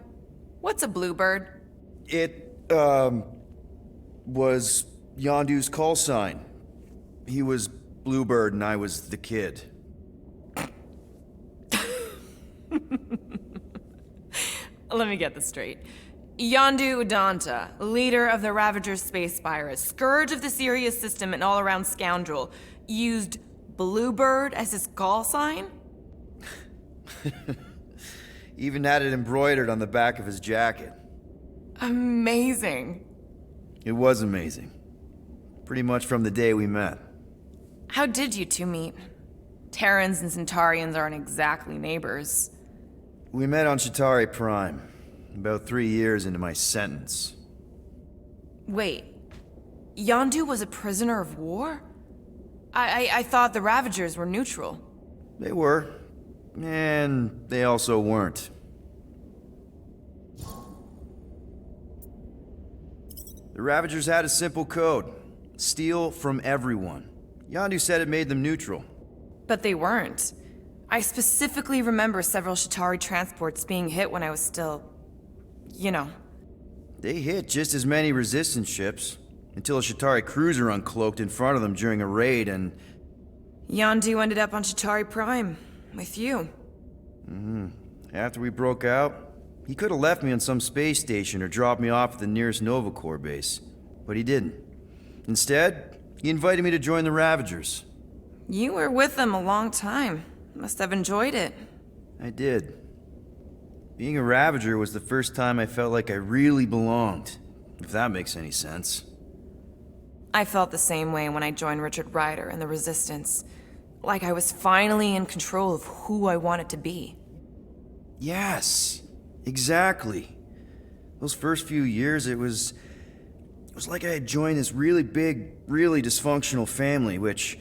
Speaker 11: What's a bluebird?
Speaker 2: It, was Yondu's call sign. He was Bluebird and I was the kid.
Speaker 11: Let me get this straight. Yondu Udanta, leader of the Ravager's space virus, scourge of the Sirius system and all-around scoundrel, used Bluebird as his call sign?
Speaker 2: Even had it embroidered on the back of his jacket.
Speaker 11: Amazing.
Speaker 2: It was amazing. Pretty much from the day we met.
Speaker 11: How did you two meet? Terrans and Centaurians aren't exactly neighbors.
Speaker 2: We met on Chitauri Prime, about 3 years into my sentence.
Speaker 11: Wait, Yondu was a prisoner of war? I thought the Ravagers were neutral.
Speaker 2: They were, and they also weren't. The Ravagers had a simple code. Steal from everyone. Yondu said it made them neutral.
Speaker 11: But they weren't. I specifically remember several Chitauri transports being hit when I was still... you know.
Speaker 2: They hit just as many resistance ships, until a Chitauri cruiser uncloaked in front of them during a raid and...
Speaker 11: Yondu ended up on Chitauri Prime, with you.
Speaker 2: After we broke out, he could have left me on some space station or dropped me off at the nearest Nova Corps base. But he didn't. Instead, he invited me to join the Ravagers.
Speaker 11: You were with them a long time. Must have enjoyed it.
Speaker 2: I did. Being a Ravager was the first time I felt like I really belonged, if that makes any sense.
Speaker 11: I felt the same way when I joined Richard Ryder and the Resistance. Like I was finally in control of who I wanted to be.
Speaker 2: Yes, exactly. Those first few years, it was like I had joined this really big, really dysfunctional family, which,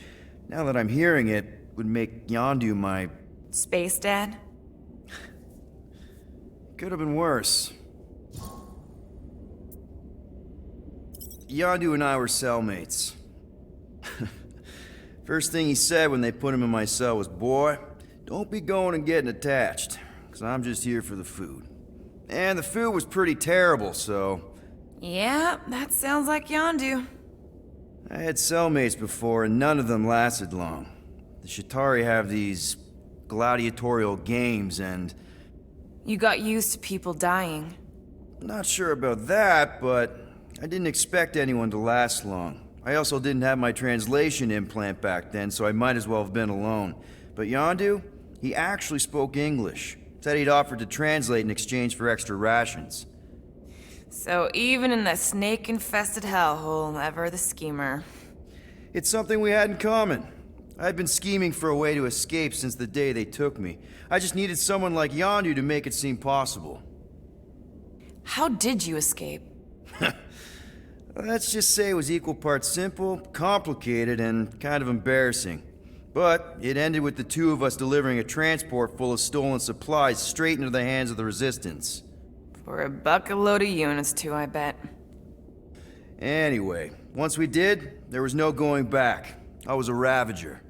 Speaker 2: now that I'm hearing it, would make Yondu my...
Speaker 11: Space Dad?
Speaker 2: Could have been worse. Yondu and I were cellmates. First thing he said when they put him in my cell was, "Boy, don't be going and getting attached, because I'm just here for the food." And the food was pretty terrible, so...
Speaker 11: Yeah, that sounds like Yondu.
Speaker 2: I had cellmates before, and none of them lasted long. The Chitauri have these gladiatorial games, and...
Speaker 11: You got used to people dying.
Speaker 2: Not sure about that, but I didn't expect anyone to last long. I also didn't have my translation implant back then, so I might as well have been alone. But Yondu, he actually spoke English. Said he'd offered to translate in exchange for extra rations.
Speaker 11: So even in that snake-infested hellhole, ever the schemer.
Speaker 2: It's something we had in common. I'd been scheming for a way to escape since the day they took me. I just needed someone like Yondu to make it seem possible.
Speaker 11: How did you escape?
Speaker 2: Let's just say it was equal parts simple, complicated, and kind of embarrassing. But it ended with the two of us delivering a transport full of stolen supplies straight into the hands of the Resistance.
Speaker 11: For a bucket-load of units too, I bet.
Speaker 2: Anyway, once we did, there was no going back. I was a Ravager.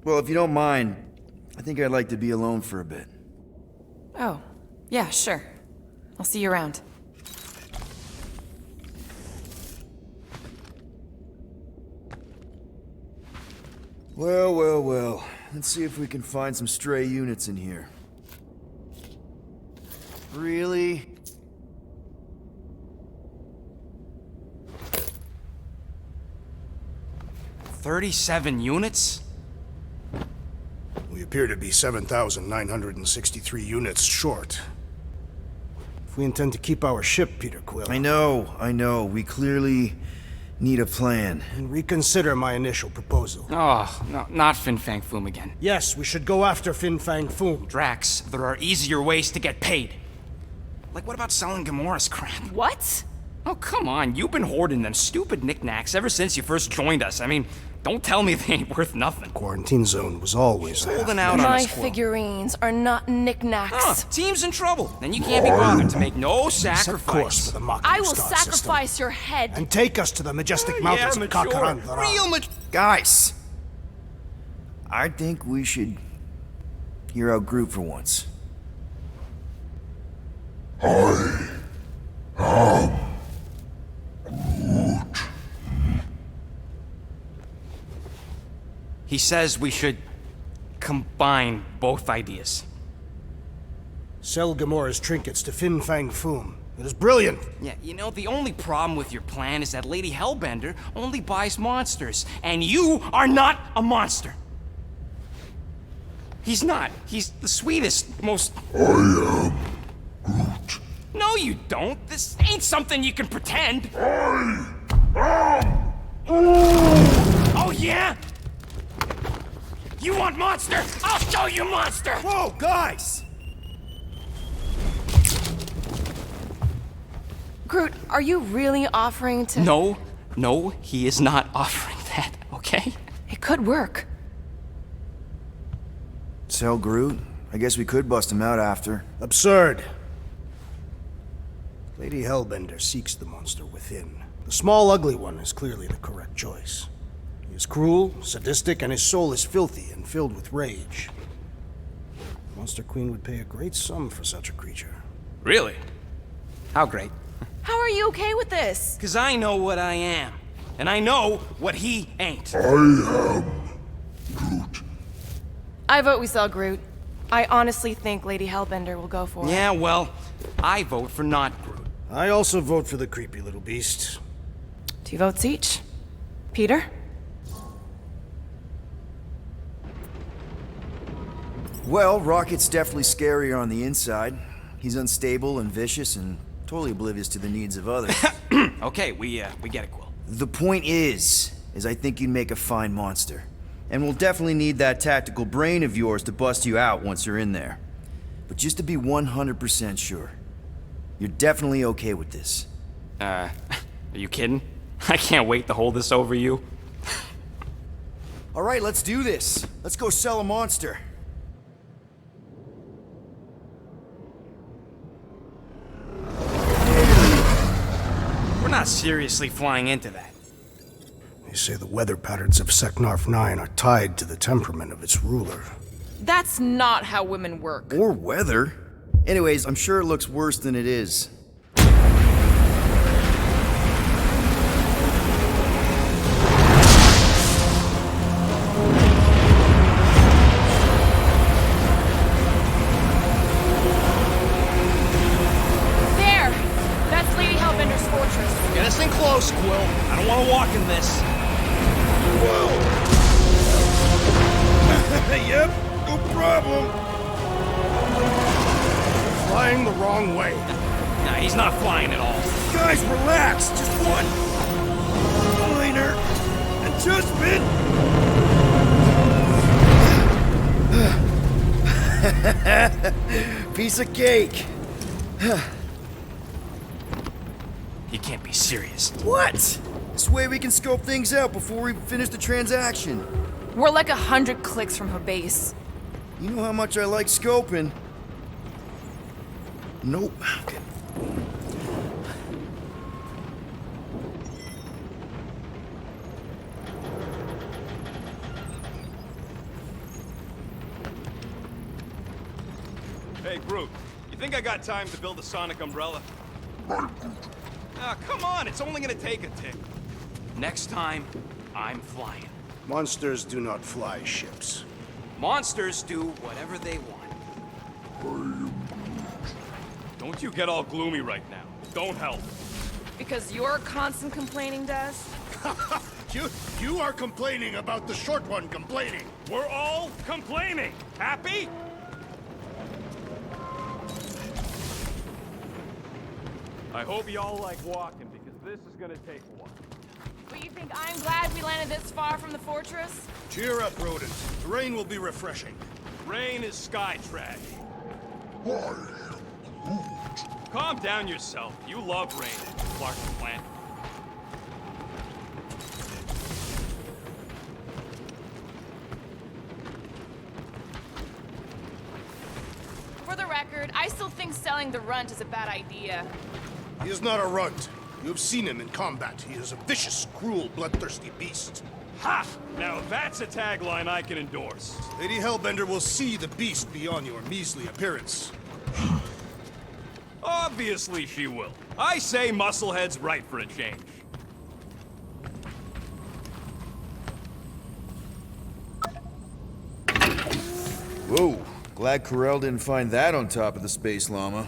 Speaker 2: Well, if you don't mind, I think I'd like to be alone for a bit.
Speaker 11: Oh, yeah, sure. I'll see you around.
Speaker 2: Well. Let's see if we can find some stray units in here. Really?
Speaker 3: "37 units?
Speaker 4: We appear to be 7,963 units short. If we intend to keep our ship, Peter Quill...
Speaker 2: I know. We clearly need a plan.
Speaker 4: And reconsider my initial proposal.
Speaker 3: Oh, no, not Fin Fang Foom again.
Speaker 4: Yes, we should go after Fin Fang Foom.
Speaker 3: Drax, there are easier ways to get paid. Like, what about selling Gamora's crap?
Speaker 11: What?
Speaker 3: Oh, come on. You've been hoarding them stupid knickknacks ever since you first joined us. I mean, don't tell me they ain't worth nothing.
Speaker 4: Quarantine zone was always
Speaker 3: holding out on
Speaker 11: My
Speaker 3: us, Quill.
Speaker 11: figurines are not knickknacks.
Speaker 3: Team's in trouble. Then you can't be bothered to make no
Speaker 4: Set course
Speaker 3: sacrifice.
Speaker 4: for the Machina
Speaker 11: I will
Speaker 4: Star
Speaker 11: sacrifice
Speaker 4: system.
Speaker 11: your head.
Speaker 4: And take us to the majestic mountains of Kakaran.
Speaker 3: Real mature.
Speaker 2: Guys! I think we should hear out Groot for once.
Speaker 3: He says we should combine both ideas.
Speaker 4: Sell Gamora's trinkets to Fin Fang Foom. It is brilliant.
Speaker 3: Yeah, you know, the only problem with your plan is that Lady Hellbender only buys monsters, and you are not a monster. He's not. He's the sweetest, most...
Speaker 9: I am Groot.
Speaker 3: No, you don't. This ain't something you can pretend.
Speaker 9: I am
Speaker 3: Oh, yeah? You want Monster? I'll show you Monster!
Speaker 2: Whoa, guys!
Speaker 11: Groot, are you really offering to...
Speaker 3: No, he is not offering that, okay?
Speaker 11: It could work.
Speaker 2: So, Groot, I guess we could bust him out after.
Speaker 4: Absurd. Lady Hellbender seeks the monster within. The small, ugly one is clearly the correct choice. He is cruel, sadistic, and his soul is filthy and filled with rage. Monster Queen would pay a great sum for such a creature.
Speaker 3: Really? How great?
Speaker 11: How are you okay with this?
Speaker 3: Because I know what I am. And I know what he ain't.
Speaker 9: I am Groot.
Speaker 11: I vote we sell Groot. I honestly think Lady Hellbender will go for it.
Speaker 3: Yeah, well, I vote for not Groot.
Speaker 4: I also vote for the creepy little beast.
Speaker 11: 2 votes each. Peter?
Speaker 2: Well, Rocket's definitely scarier on the inside. He's unstable and vicious and totally oblivious to the needs of others.
Speaker 3: Okay, we get it, Quill.
Speaker 2: The point is I think you'd make a fine monster. And we'll definitely need that tactical brain of yours to bust you out once you're in there. But just to be 100% sure, you're definitely okay with this.
Speaker 3: Are you kidding? I can't wait to hold this over you.
Speaker 2: All right, let's do this. Let's go sell a monster.
Speaker 3: We're not seriously flying into that.
Speaker 4: They say the weather patterns of Seknarf 9 are tied to the temperament of its ruler.
Speaker 11: That's not how women work.
Speaker 2: Or weather. Anyways, I'm sure it looks worse than it is.
Speaker 11: There! That's Lady Hellbender's fortress.
Speaker 3: Get us in close, Quill. I don't want to walk in this.
Speaker 4: Yep, no problem. Flying the wrong way.
Speaker 3: Nah, he's not flying at all.
Speaker 2: Guys, relax. Just one minor adjustment. Piece of cake.
Speaker 3: He can't be serious.
Speaker 2: What? This way we can scope things out before we finish the transaction.
Speaker 11: We're like 100 clicks from her base.
Speaker 2: You know how much I like scoping. Nope. Okay.
Speaker 8: Hey, Groot, you think I got time to build a sonic umbrella? Ah, come on, it's only gonna take a tick.
Speaker 3: Next time, I'm flying.
Speaker 4: Monsters do not fly ships.
Speaker 3: Monsters do whatever they want.
Speaker 8: Don't you get all gloomy right now. Don't help.
Speaker 11: Because your constant complaining does?
Speaker 4: You are complaining about the short one complaining.
Speaker 8: We're all complaining. Happy? I hope y'all like walking, because this is gonna take a while.
Speaker 11: But you think I'm glad we landed this far from the fortress?
Speaker 4: Cheer up, rodent. The rain will be refreshing.
Speaker 8: Rain is sky trash. Calm down yourself. You love rain, Clark Plant.
Speaker 11: For the record, I still think selling the runt is a bad idea.
Speaker 4: He is not a runt. You have seen him in combat. He is a vicious, cruel, bloodthirsty beast.
Speaker 8: Ha! Now that's a tagline I can endorse.
Speaker 4: Lady Hellbender will see the beast beyond your measly appearance.
Speaker 8: Obviously she will. I say Musclehead's right for a change.
Speaker 2: Whoa. Glad Corel didn't find that on top of the Space Llama.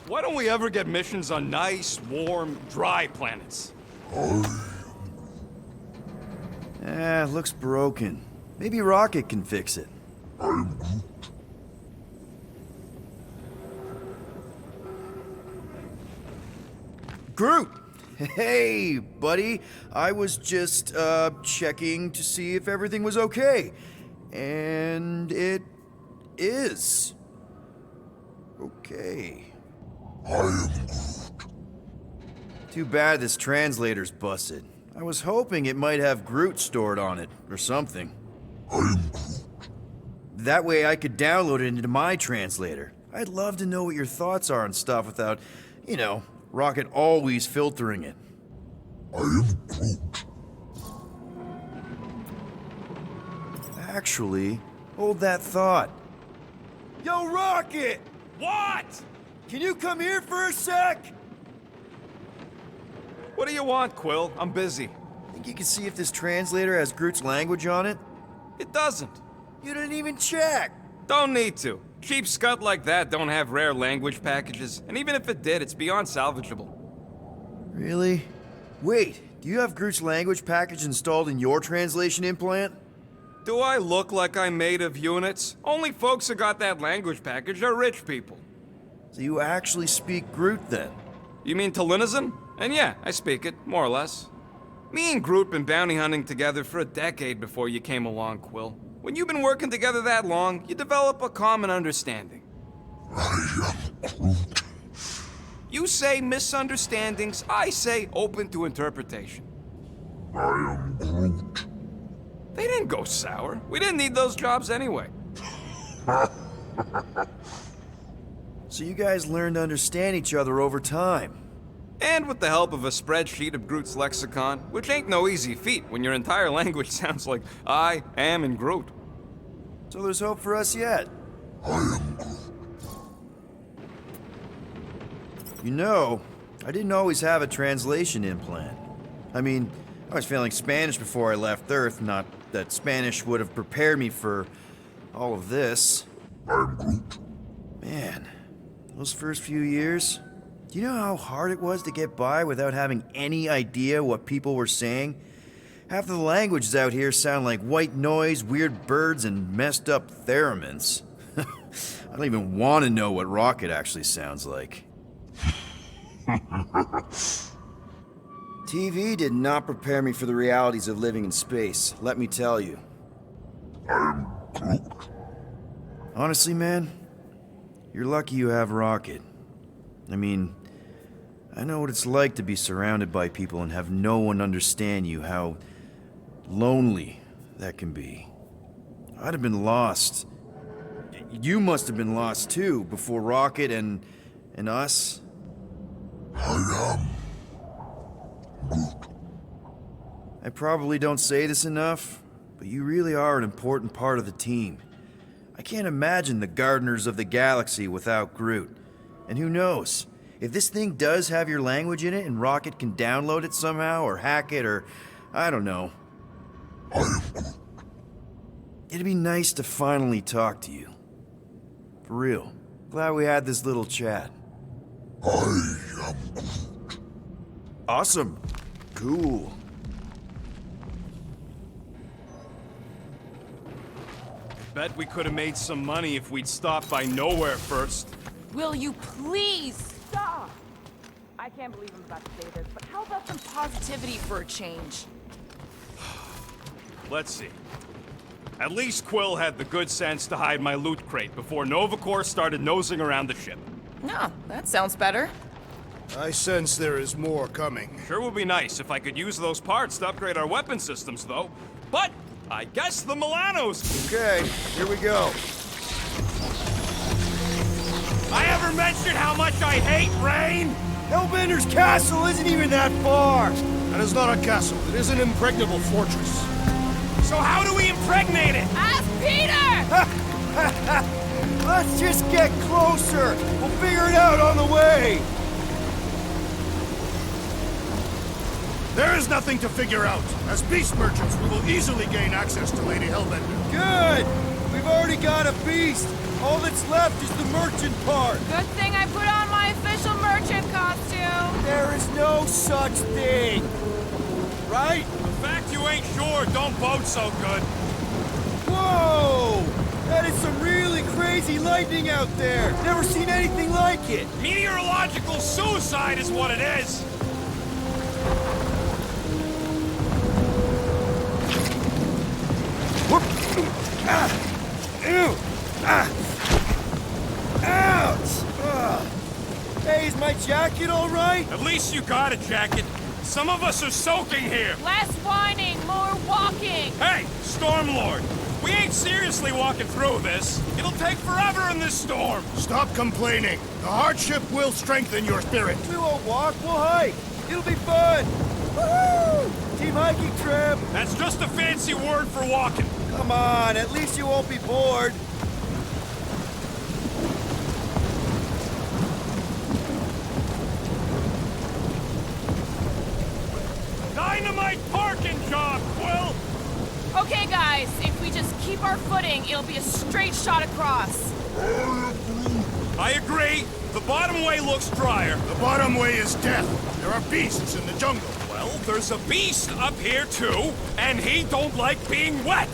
Speaker 8: Why don't we we ever get missions on nice, warm, dry planets?
Speaker 2: Looks broken. Maybe Rocket can fix it. Groot! Hey, buddy. I was just, checking to see if everything was okay. And it is. Okay. Too bad this translator's busted. I was hoping it might have Groot stored on it, or something. That way I could download it into my translator. I'd love to know what your thoughts are on stuff without, you know, Rocket always filtering it. Actually, hold that thought. Yo, Rocket!
Speaker 8: What?
Speaker 2: Can you come here for a sec?
Speaker 8: What do you want, Quill? I'm busy.
Speaker 2: Think you can see if this translator has Groot's language on it?
Speaker 8: It doesn't.
Speaker 2: You didn't even check!
Speaker 8: Don't need to. Cheap scud like that don't have rare language packages, and even if it did, it's beyond salvageable.
Speaker 2: Really? Wait, do you have Groot's language package installed in your translation implant?
Speaker 8: Do I look like I'm made of units? Only folks who got that language package are rich people.
Speaker 2: So you actually speak Groot then?
Speaker 8: You mean Talinisan? And yeah, I speak it, more or less. Me and Groot been bounty hunting together for a decade before you came along, Quill. When you've been working together that long, you develop a common understanding. You say misunderstandings, I say open to interpretation. They didn't go sour. We didn't need those jobs anyway.
Speaker 2: So you guys learned to understand each other over time.
Speaker 8: And with the help of a spreadsheet of Groot's lexicon, which ain't no easy feat when your entire language sounds like I am in Groot.
Speaker 2: So there's hope for us yet. You know, I didn't always have a translation implant. I mean, I was failing Spanish before I left Earth, not that Spanish would have prepared me for all of this. Man, those first few years, do you know how hard it was to get by without having any idea what people were saying? Half of the languages out here sound like white noise, weird birds, and messed up theremins. I don't even want to know what Rocket actually sounds like. TV did not prepare me for the realities of living in space, let me tell you. Honestly, man, you're lucky you have Rocket. I mean, I know what it's like to be surrounded by people and have no one understand you, how lonely that can be. I'd have been lost. You must have been lost too, before Rocket and us. I probably don't say this enough, but you really are an important part of the team. I can't imagine the Gardeners of the Galaxy without Groot. And who knows? If this thing does have your language in it and Rocket can download it somehow or hack it or I don't know. It'd be nice to finally talk to you. For real. Glad we had this little chat. Awesome. Cool.
Speaker 8: Bet we could have made some money if we'd stopped by Nowhere first.
Speaker 11: Will you please stop? I can't believe I'm about to say this, but how about some positivity for a change?
Speaker 8: Let's see. At least Quill had the good sense to hide my loot crate before Nova Corps started nosing around the ship.
Speaker 11: No, that sounds better.
Speaker 9: I sense there is more coming.
Speaker 8: Sure would be nice if I could use those parts to upgrade our weapon systems, though. But I guess the Milanos.
Speaker 2: Okay, here we go.
Speaker 8: I ever mentioned how much I hate rain?
Speaker 2: Hellbender's castle isn't even that far.
Speaker 9: That is not a castle. It is an impregnable fortress.
Speaker 8: So how do we impregnate it?
Speaker 11: Ask Peter!
Speaker 2: Let's just get closer. We'll figure it out on the way.
Speaker 9: There is nothing to figure out. As beast merchants, we will easily gain access to Lady Hellbender.
Speaker 2: Good. We've already got a beast. All that's left is the merchant part.
Speaker 11: Good thing I put on my official merchant costume.
Speaker 2: There is no such thing. Right?
Speaker 3: The fact you ain't sure don't bode so good.
Speaker 2: Whoa! That is some really crazy lightning out there. Never seen anything like it.
Speaker 3: Meteorological suicide is what it is.
Speaker 2: Whoop! Ah! Ew! Ah! Ouch! Ugh. Hey, is my jacket all right?
Speaker 3: At least you got a jacket. Some of us are soaking here.
Speaker 11: Less whining, more walking.
Speaker 3: Hey, Stormlord. We ain't seriously walking through this. It'll take forever in this storm.
Speaker 9: Stop complaining. The hardship will strengthen your spirit.
Speaker 2: We won't walk, we'll hike. It'll be fun. Woohoo! Team hiking trip.
Speaker 3: That's just a fancy word for walking.
Speaker 2: Come on, at least you won't be bored.
Speaker 3: Dynamite parking job, Quill!
Speaker 11: Okay, guys, if we just keep our footing, it'll be a straight shot across.
Speaker 3: I agree. The bottom way looks drier.
Speaker 9: The bottom way is death. There are beasts in the jungle.
Speaker 3: Well, there's a beast up here, too, and he don't like being wet.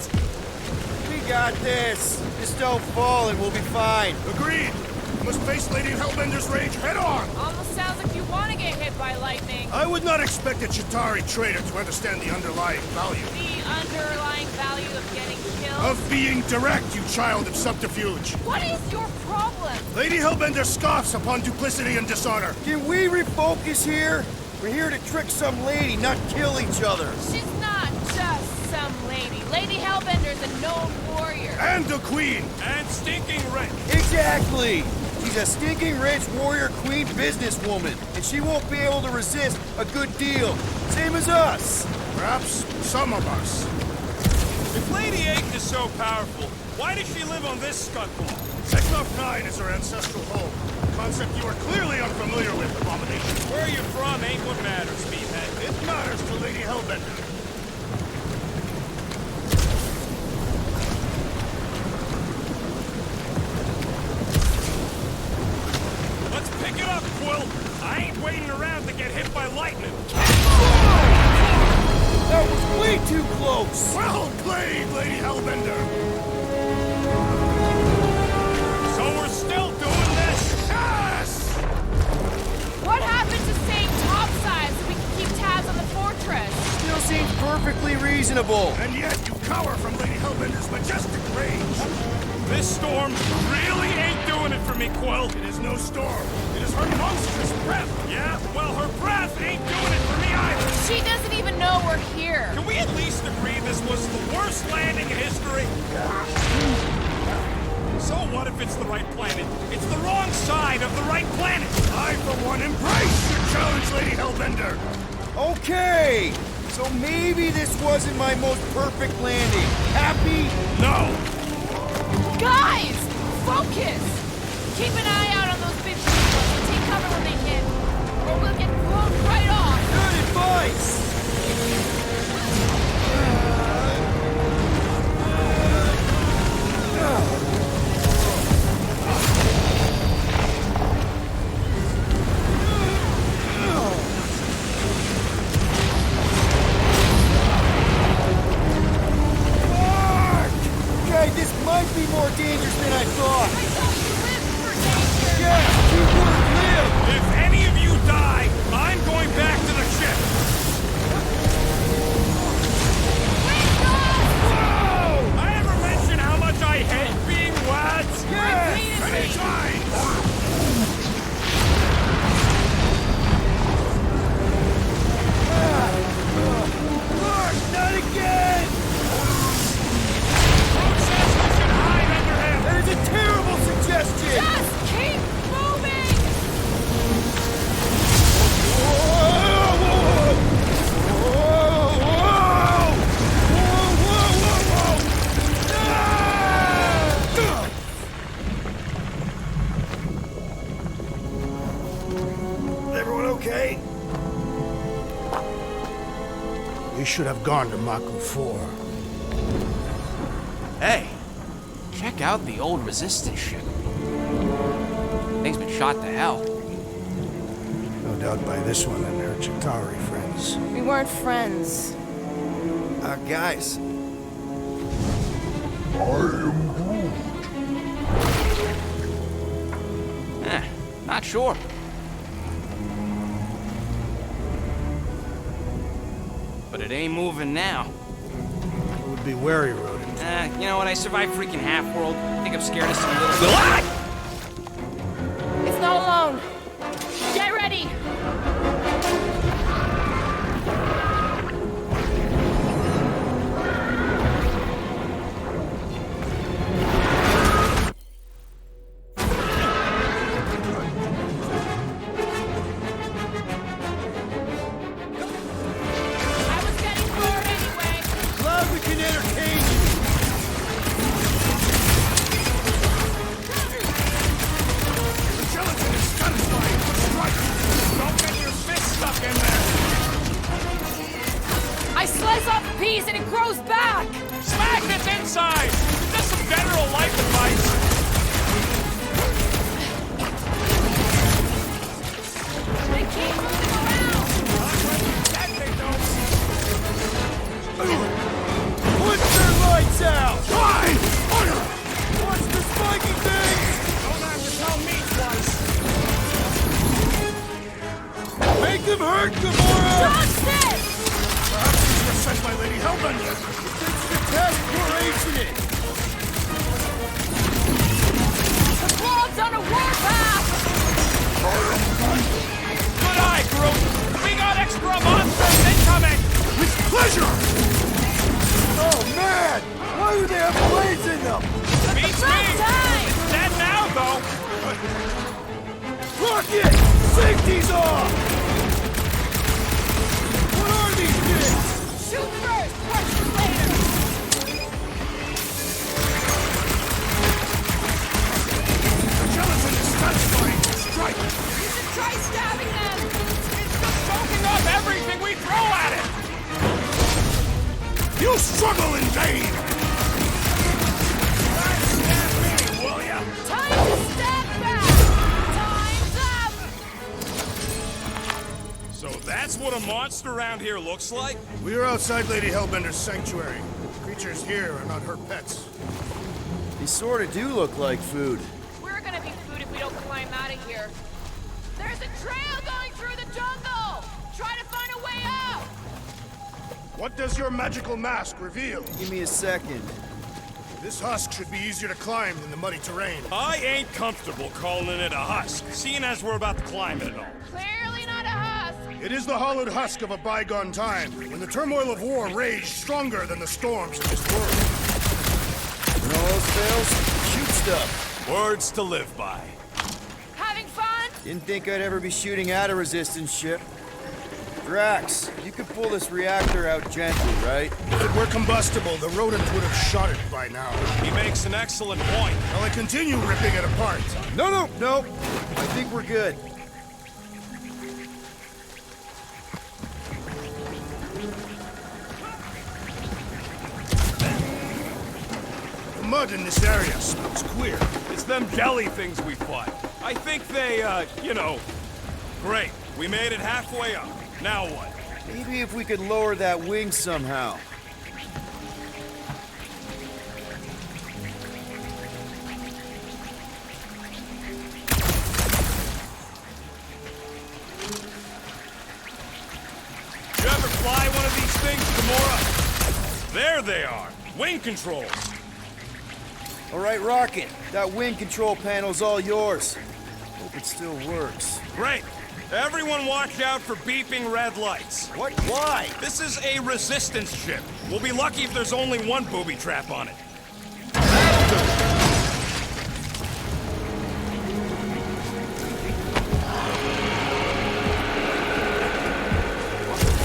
Speaker 2: We got this. Just don't fall and we'll be fine.
Speaker 9: Agreed. You must face Lady Hellbender's rage head on.
Speaker 11: Almost sounds like you want to get hit by lightning.
Speaker 9: I would not expect a Chitauri trader to understand the underlying value.
Speaker 11: The underlying value of getting killed?
Speaker 9: Of being direct, you child of subterfuge.
Speaker 11: What is your problem?
Speaker 9: Lady Hellbender scoffs upon duplicity and dishonor.
Speaker 2: Can we refocus here? We're here to trick some lady, not kill each other.
Speaker 11: She's not just some lady. Lady Hellbender's a known warrior.
Speaker 9: And a queen.
Speaker 3: And stinking rich.
Speaker 2: Exactly. She's a stinking rich warrior queen businesswoman, and she won't be able to resist a good deal. Same as us.
Speaker 9: Perhaps some of us.
Speaker 3: If Lady Ache is so powerful, why does she live on this scuttball?
Speaker 9: Seknov 9 is her ancestral home. A concept you are clearly unfamiliar with, Abomination.
Speaker 3: Where you're from ain't what matters, meathead.
Speaker 9: It matters to Lady Hellbender.
Speaker 3: Let's pick it up, Quill. I ain't waiting around to get hit by lightning.
Speaker 2: That was way too close.
Speaker 9: Well played, Lady Hellbender.
Speaker 3: So we're still doing this?
Speaker 9: Yes!
Speaker 11: What happened to staying topside so we can keep tabs on the fortress?
Speaker 2: Still seems perfectly reasonable.
Speaker 9: And yet you cower from Lady Hellbender's majestic rage.
Speaker 3: This storm really ain't doing it for me, Quill.
Speaker 9: It is no storm. It is her monstrous breath.
Speaker 3: Yeah? Well, her breath ain't doing it for me either.
Speaker 11: She doesn't even know we're here.
Speaker 3: Can we at least agree this was the worst landing in history? So what if it's the right planet? It's the wrong side of the right planet.
Speaker 9: I, for one, embrace your challenge, Lady Hellbender.
Speaker 2: Okay. So maybe this wasn't my most perfect landing. Happy?
Speaker 3: No.
Speaker 11: Guys! Focus! Keep an eye out on those big people and take cover when they hit, or we'll get blown right off.
Speaker 2: Good advice. Okay, this might be more dangerous than I thought.
Speaker 11: I thought you lived for danger.
Speaker 2: Yes, you would live.
Speaker 3: If any of you die, I'm going back to the ship. Whoa! I ever mention how much I hate being wet?
Speaker 2: Yes.
Speaker 9: Many times.
Speaker 2: Mark, not again. That is a terrible suggestion!
Speaker 11: Just keep moving!
Speaker 2: Everyone okay?
Speaker 4: We should have gone to Maku 4.
Speaker 8: Hey,
Speaker 3: Check out the old Resistance ship. Thing's been shot to hell.
Speaker 4: No doubt by this one and her Chitauri friends.
Speaker 11: We weren't friends.
Speaker 2: Guys.
Speaker 3: Not sure. But it ain't moving now.
Speaker 4: It would be wary, rodent.
Speaker 3: You know what? I survived freaking Half-World. I think I'm scared of some little...
Speaker 11: It's not alone. Get ready!
Speaker 2: Glad we can entertain you.
Speaker 3: The gelatin is satisfying. Strike! Don't get your fist stuck in there.
Speaker 11: I slice off a piece and it grows back!
Speaker 3: Smash its inside! Just some general life advice.
Speaker 11: They keep moving around!
Speaker 2: Put your lights out! Try! Watch the spiky things!
Speaker 3: Don't have to tell me twice.
Speaker 2: Make them hurt, Gamora!
Speaker 11: Johnson!
Speaker 3: Perhaps these were sent by Lady Hellbender.
Speaker 2: It's the test we're acing it!
Speaker 11: The frog's on a warpath!
Speaker 3: Good eye, Groot. We got extra monsters incoming.
Speaker 2: With pleasure! Oh, man! Why do they have blades in them?
Speaker 3: Beats me. It's dead now, though.
Speaker 2: Rocket! Safety's off! What are these things?
Speaker 11: Shoot first, question later!
Speaker 3: The gelatin is satisfying. Strike!
Speaker 11: You should try stabbing them!
Speaker 3: It's just soaking up everything we throw at it. You struggle in vain. Stab me, will ya?
Speaker 11: Time to step back! Time's up!
Speaker 3: So that's what a monster around here looks like?
Speaker 9: We are outside Lady Hellbender's sanctuary. Creatures here are not her pets.
Speaker 2: They sort of do look like food.
Speaker 11: We're gonna be food if we don't climb out of here. There's a trail going through the jungle! Try to find a way out!
Speaker 9: What does your magical mask reveal?
Speaker 2: Give me a second.
Speaker 9: This husk should be easier to climb than the muddy terrain.
Speaker 3: I ain't comfortable calling it a husk, seeing as we're about to climb it all.
Speaker 11: Clearly not a husk!
Speaker 9: It is the hollowed husk of a bygone time, when the turmoil of war raged stronger than the storms of this world.
Speaker 2: When all else fails, shoot stuff.
Speaker 3: Words to live by.
Speaker 11: Having fun?
Speaker 2: Didn't think I'd ever be shooting at a resistance ship. Drax, you could pull this reactor out gently, right?
Speaker 9: If it were combustible, the rodent would have shot it by now.
Speaker 3: He makes an excellent point.
Speaker 9: Shall I continue ripping it apart?
Speaker 2: No. I think we're good.
Speaker 9: The mud in this area smells queer.
Speaker 3: It's them jelly things we fought. I think they, Great. We made it halfway up. Now what?
Speaker 2: Maybe if we could lower that wing somehow.
Speaker 3: You ever fly one of these things, Gamora? There they are. Wing controls.
Speaker 2: All right, Rocket. That wing control panel's all yours. Hope it still works.
Speaker 3: Great. Everyone watch out for beeping red lights.
Speaker 2: What? Why?
Speaker 3: This is a resistance ship. We'll be lucky if there's only one booby trap on it.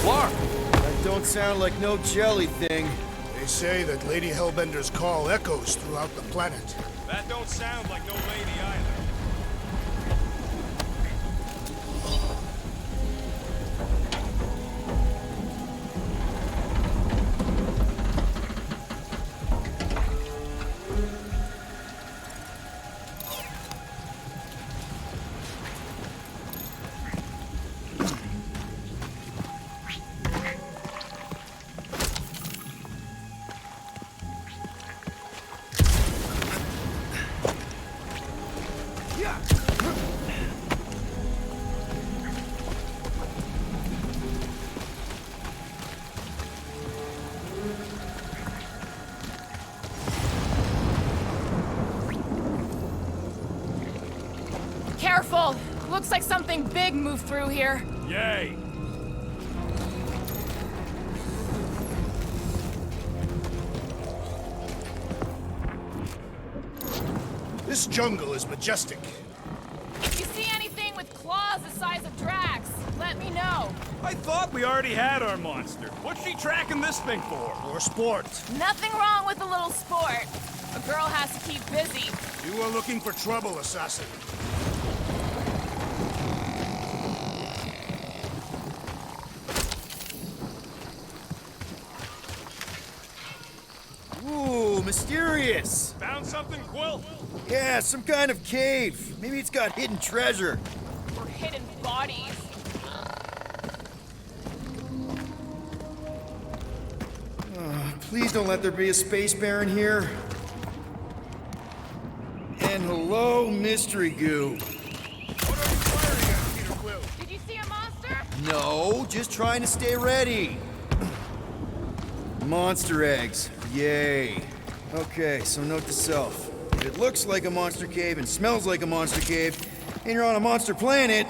Speaker 8: Clark!
Speaker 2: That don't sound like no jelly thing.
Speaker 9: They say that Lady Hellbender's call echoes throughout the planet.
Speaker 3: That don't sound like no lady either.
Speaker 11: Looks like something big moved through here.
Speaker 6: Yay!
Speaker 9: This jungle is majestic.
Speaker 11: If you see anything with claws the size of Drax, let me know.
Speaker 6: I thought we already had our monster. What's she tracking this thing for?
Speaker 9: For sport.
Speaker 11: Nothing wrong with a little sport. A girl has to keep busy.
Speaker 9: You are looking for trouble, assassin.
Speaker 2: Ooh, mysterious.
Speaker 6: Found something, Quill?
Speaker 2: Yeah, some kind of cave. Maybe it's got hidden treasure.
Speaker 11: Or hidden bodies.
Speaker 2: Please don't let there be a space baron here. And hello, mystery goo.
Speaker 9: What are you firing at, Peter Quill?
Speaker 11: Did you see a monster?
Speaker 2: No, just trying to stay ready. Monster eggs. Yay. Okay, so note to self. If it looks like a monster cave and smells like a monster cave, and you're on a monster planet,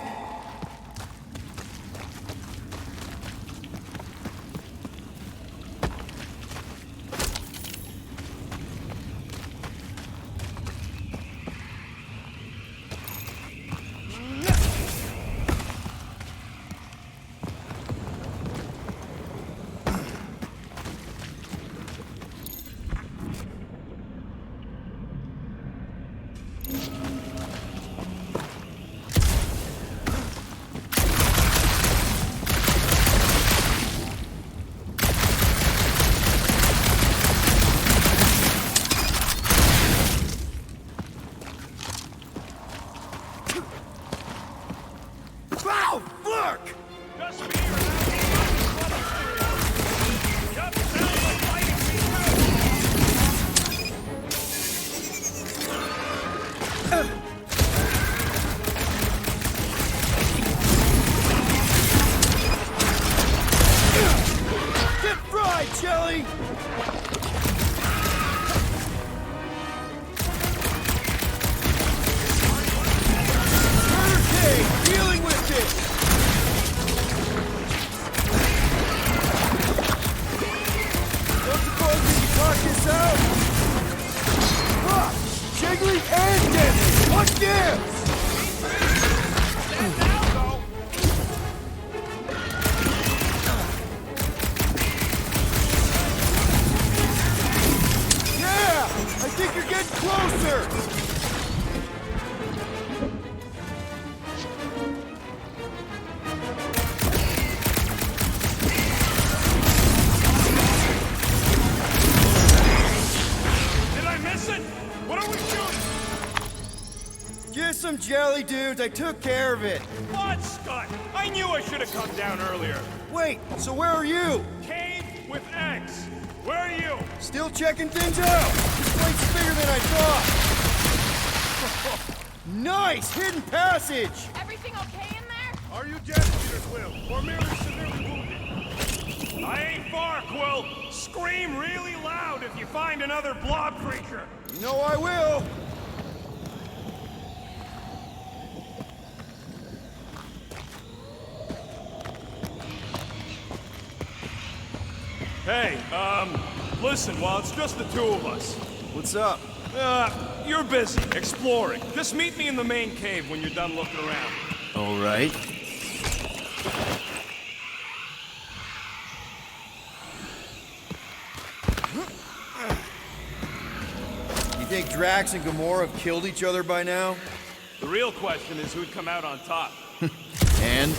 Speaker 2: get fried, Jelly! Hurricane, dealing with it! Don't suppose we can talk this out? Ah, Jiggly and Dennis! What gives? Yeah! I think you're getting closer!
Speaker 6: Did I miss it? What are we shooting?
Speaker 2: Just some jelly dudes, I took care of it.
Speaker 6: What, Scott? I knew I should have come down earlier.
Speaker 2: Wait, so where are you?
Speaker 6: Cave with eggs. Where are you?
Speaker 2: Still checking things out. This place's bigger than I thought. Nice, hidden passage.
Speaker 11: Everything okay in there?
Speaker 9: Are you dead, Peter Quill? Or merely severely wounded?
Speaker 6: I ain't far, Quill. Scream really loud if you find another blob creature.
Speaker 2: You know I will.
Speaker 6: Hey, listen, while it's just the two of us.
Speaker 2: What's up?
Speaker 6: You're busy, exploring. Just meet me in the main cave when you're done looking around.
Speaker 2: All right. You think Drax and Gamora have killed each other by now?
Speaker 6: The real question is who'd come out on top.
Speaker 2: And?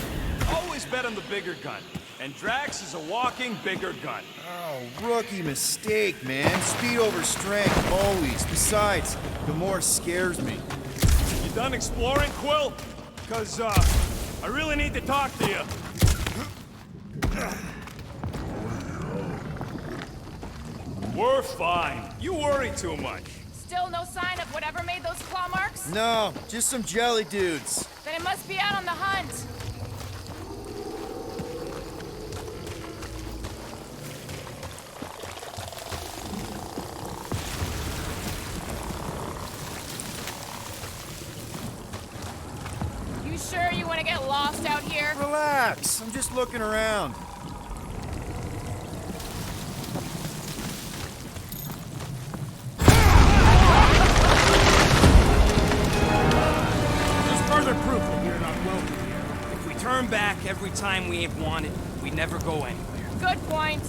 Speaker 6: Always bet on the bigger gun. And Drax is a walking bigger gun.
Speaker 2: Oh, rookie mistake, man. Speed over strength, always. Besides, Gamora scares me.
Speaker 6: You done exploring, Quill? Because, I really need to talk to you. We're fine. You worry too much.
Speaker 11: Still no sign of whatever made those claw marks?
Speaker 2: No, just some jelly dudes.
Speaker 11: Then it must be out on the hunt. You sure here?
Speaker 2: Relax, I'm just looking around.
Speaker 3: There's further proof that we're not welcome here. If we turn back every time we ain't wanted, we never go anywhere.
Speaker 11: Good point.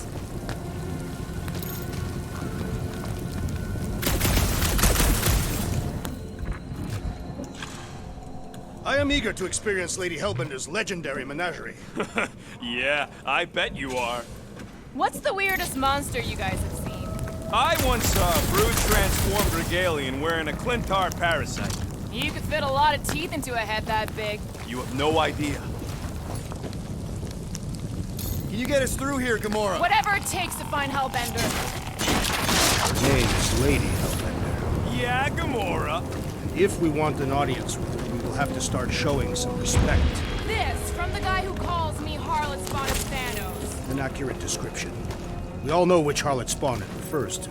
Speaker 4: I am eager to experience Lady Hellbender's legendary menagerie.
Speaker 12: Yeah, I bet you are.
Speaker 11: What's the weirdest monster you guys have seen?
Speaker 12: I once saw a brood transformed Regalian wearing a Clintar parasite.
Speaker 11: You could fit a lot of teeth into a head that big.
Speaker 12: You have no idea.
Speaker 2: Can you get us through here, Gamora?
Speaker 11: Whatever it takes to find Hellbender.
Speaker 4: Her name is Lady Hellbender.
Speaker 12: Yeah, Gamora.
Speaker 4: If we want an audience with her, we will have to start showing some respect.
Speaker 11: This from the guy who calls me Harlot Spawn of Thanos.
Speaker 4: An accurate description. We all know which harlot spawn it refers to.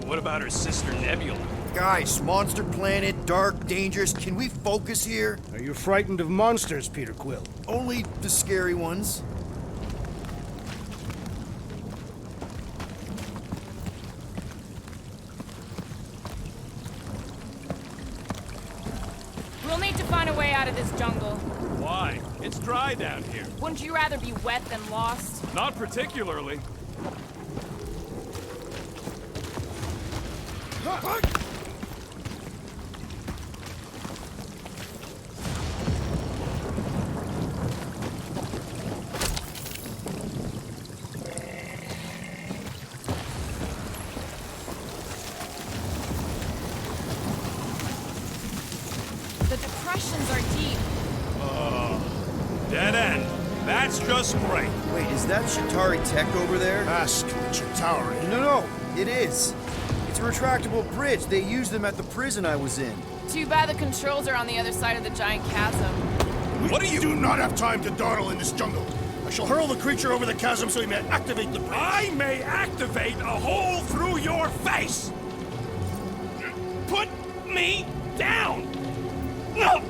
Speaker 12: What about her sister Nebula?
Speaker 2: Guys, monster planet, dark, dangerous. Can we focus here?
Speaker 4: Are you frightened of monsters, Peter Quill?
Speaker 2: Only the scary ones.
Speaker 11: We'll need to find a way out of this jungle.
Speaker 12: Why? It's dry down here.
Speaker 11: Wouldn't you rather be wet than lost?
Speaker 12: Not particularly.
Speaker 11: The depressions are deep.
Speaker 12: Dead end. That's just great.
Speaker 2: Wait, is that Shatari tech over there?
Speaker 4: Ask the Chitauri.
Speaker 2: No, it is. It's a retractable bridge. They used them at the prison I was in.
Speaker 11: Too bad the controls are on the other side of the giant chasm.
Speaker 12: What are you?
Speaker 4: do not have time to dawdle in this jungle. I shall hurl the creature over the chasm so he may activate the bridge.
Speaker 12: I may activate a hole through your face. Put me down. No.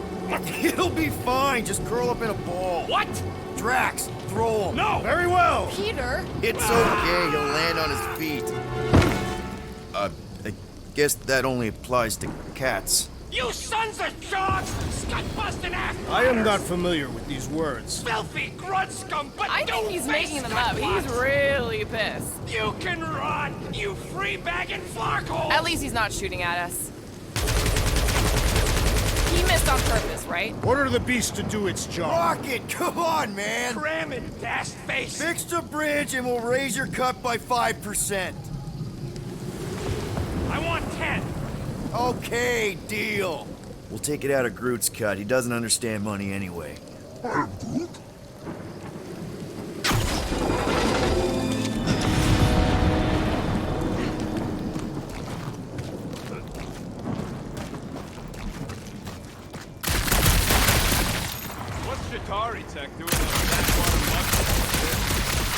Speaker 2: It'll be fine. Just curl up in a ball.
Speaker 12: What?
Speaker 2: Drax, throw him.
Speaker 12: No.
Speaker 4: Very well.
Speaker 11: Peter?
Speaker 2: It's okay. He'll land on his feet. I guess that only applies to cats.
Speaker 3: You sons of dogs! Scut-busting ass!
Speaker 4: I am not familiar with these words.
Speaker 3: Filthy grunt scum, but
Speaker 11: I think he's making them up. He's really pissed.
Speaker 3: You can run, you free-bagging flarkhole!
Speaker 11: At least he's not shooting at us. He missed on purpose, right?
Speaker 4: Order the beast to do its job.
Speaker 2: Rocket, come on, man!
Speaker 3: Cram it, dash face!
Speaker 2: Fix the bridge and we'll raise your cut by 5%.
Speaker 3: I want 10.
Speaker 2: Okay, deal. We'll take it out of Groot's cut. He doesn't understand money anyway.
Speaker 12: What's Chitauri tech doing in the backwater mud?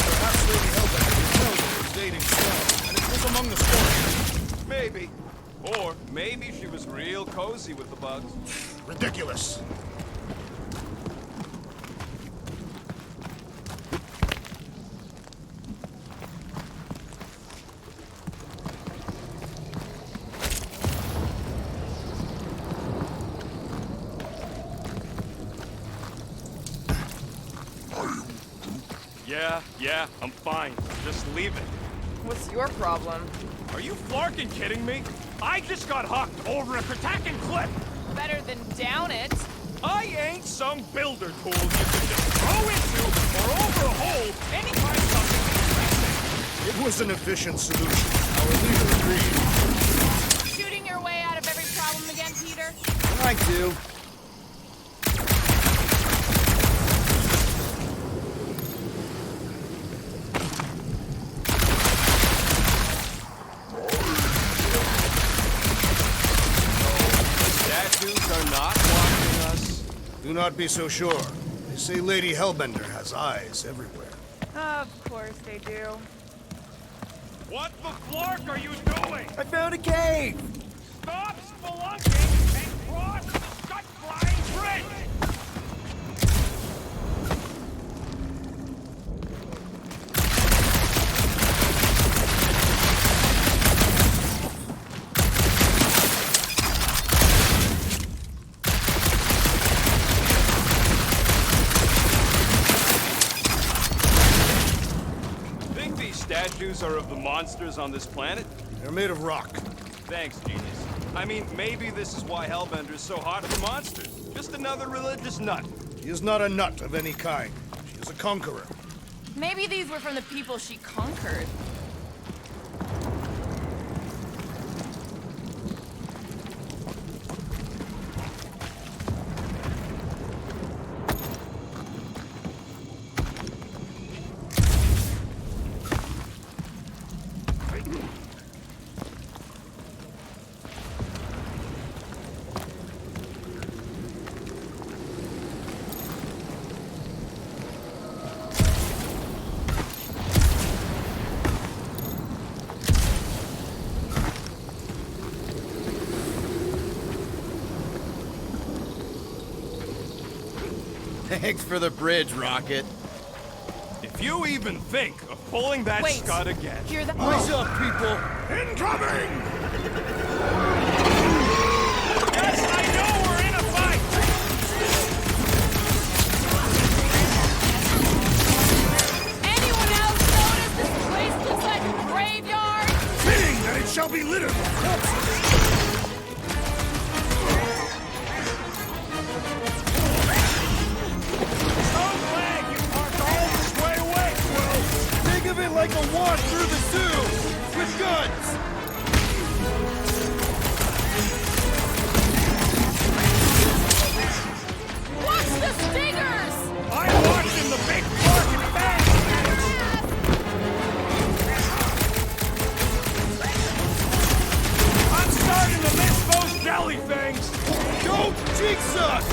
Speaker 4: Perhaps Lady Hellbender knows that we're dating Storm, and it was among the stories.
Speaker 12: Maybe. Or maybe she was real cozy with the bugs.
Speaker 4: Ridiculous.
Speaker 12: Yeah, I'm fine. Just leave it.
Speaker 11: What's your problem?
Speaker 12: Are you flarkin' kidding me? I just got hucked over a Kratakan cliff.
Speaker 11: Better than down it.
Speaker 12: I ain't some builder tool you can just throw into or over a hole anytime something interesting.
Speaker 4: It was an efficient solution. Our leader agreed.
Speaker 11: Shooting your way out of every problem again, Peter?
Speaker 2: I do.
Speaker 12: Statues are not watching us.
Speaker 4: Do not be so sure. They say Lady Hellbender has eyes everywhere.
Speaker 11: Of course they do.
Speaker 12: What the flark are you doing?
Speaker 2: I found a cave!
Speaker 12: Stop spelunking and cross the gut-flying bridge! statues are of the monsters on this planet?
Speaker 4: They're made of rock.
Speaker 12: Thanks, genius. I mean, maybe this is why Hellbender is so hot for monsters. Just another religious nut.
Speaker 4: She is not a nut of any kind. She is a conqueror.
Speaker 11: Maybe these were from the people she conquered.
Speaker 2: Thanks for the bridge, Rocket.
Speaker 12: If you even think of pulling that
Speaker 11: Wait.
Speaker 12: scud again.
Speaker 11: Hear that?
Speaker 2: What's up, people?
Speaker 12: Incoming! Yes, I know we're in a fight!
Speaker 11: Anyone else notice this place looks like a graveyard?
Speaker 4: Fitting that it shall be littered with corpses.
Speaker 2: Think of it like a walk through the zoo with guns.
Speaker 11: Watch the stingers!
Speaker 12: I'm watching the big bark and bang! I'm starting to miss those jelly things!
Speaker 2: Don't jinx us!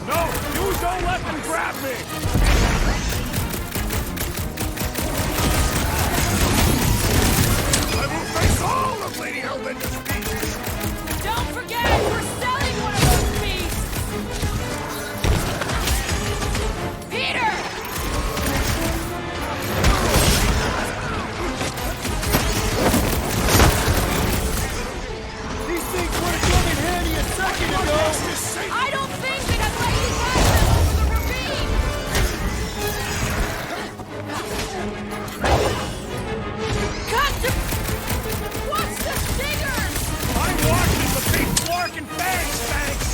Speaker 12: No, you don't let them grab me!
Speaker 4: I will face all of Lady Hellbender's beasts.
Speaker 11: Don't forget, we're selling one of those beasts! Peter!
Speaker 2: These things would have come in handy a second ago.
Speaker 11: I don't think that I'd let you ride them over the ravine! Cut to... Watch the stingers!
Speaker 12: I'm watching the big bark and bang, thanks!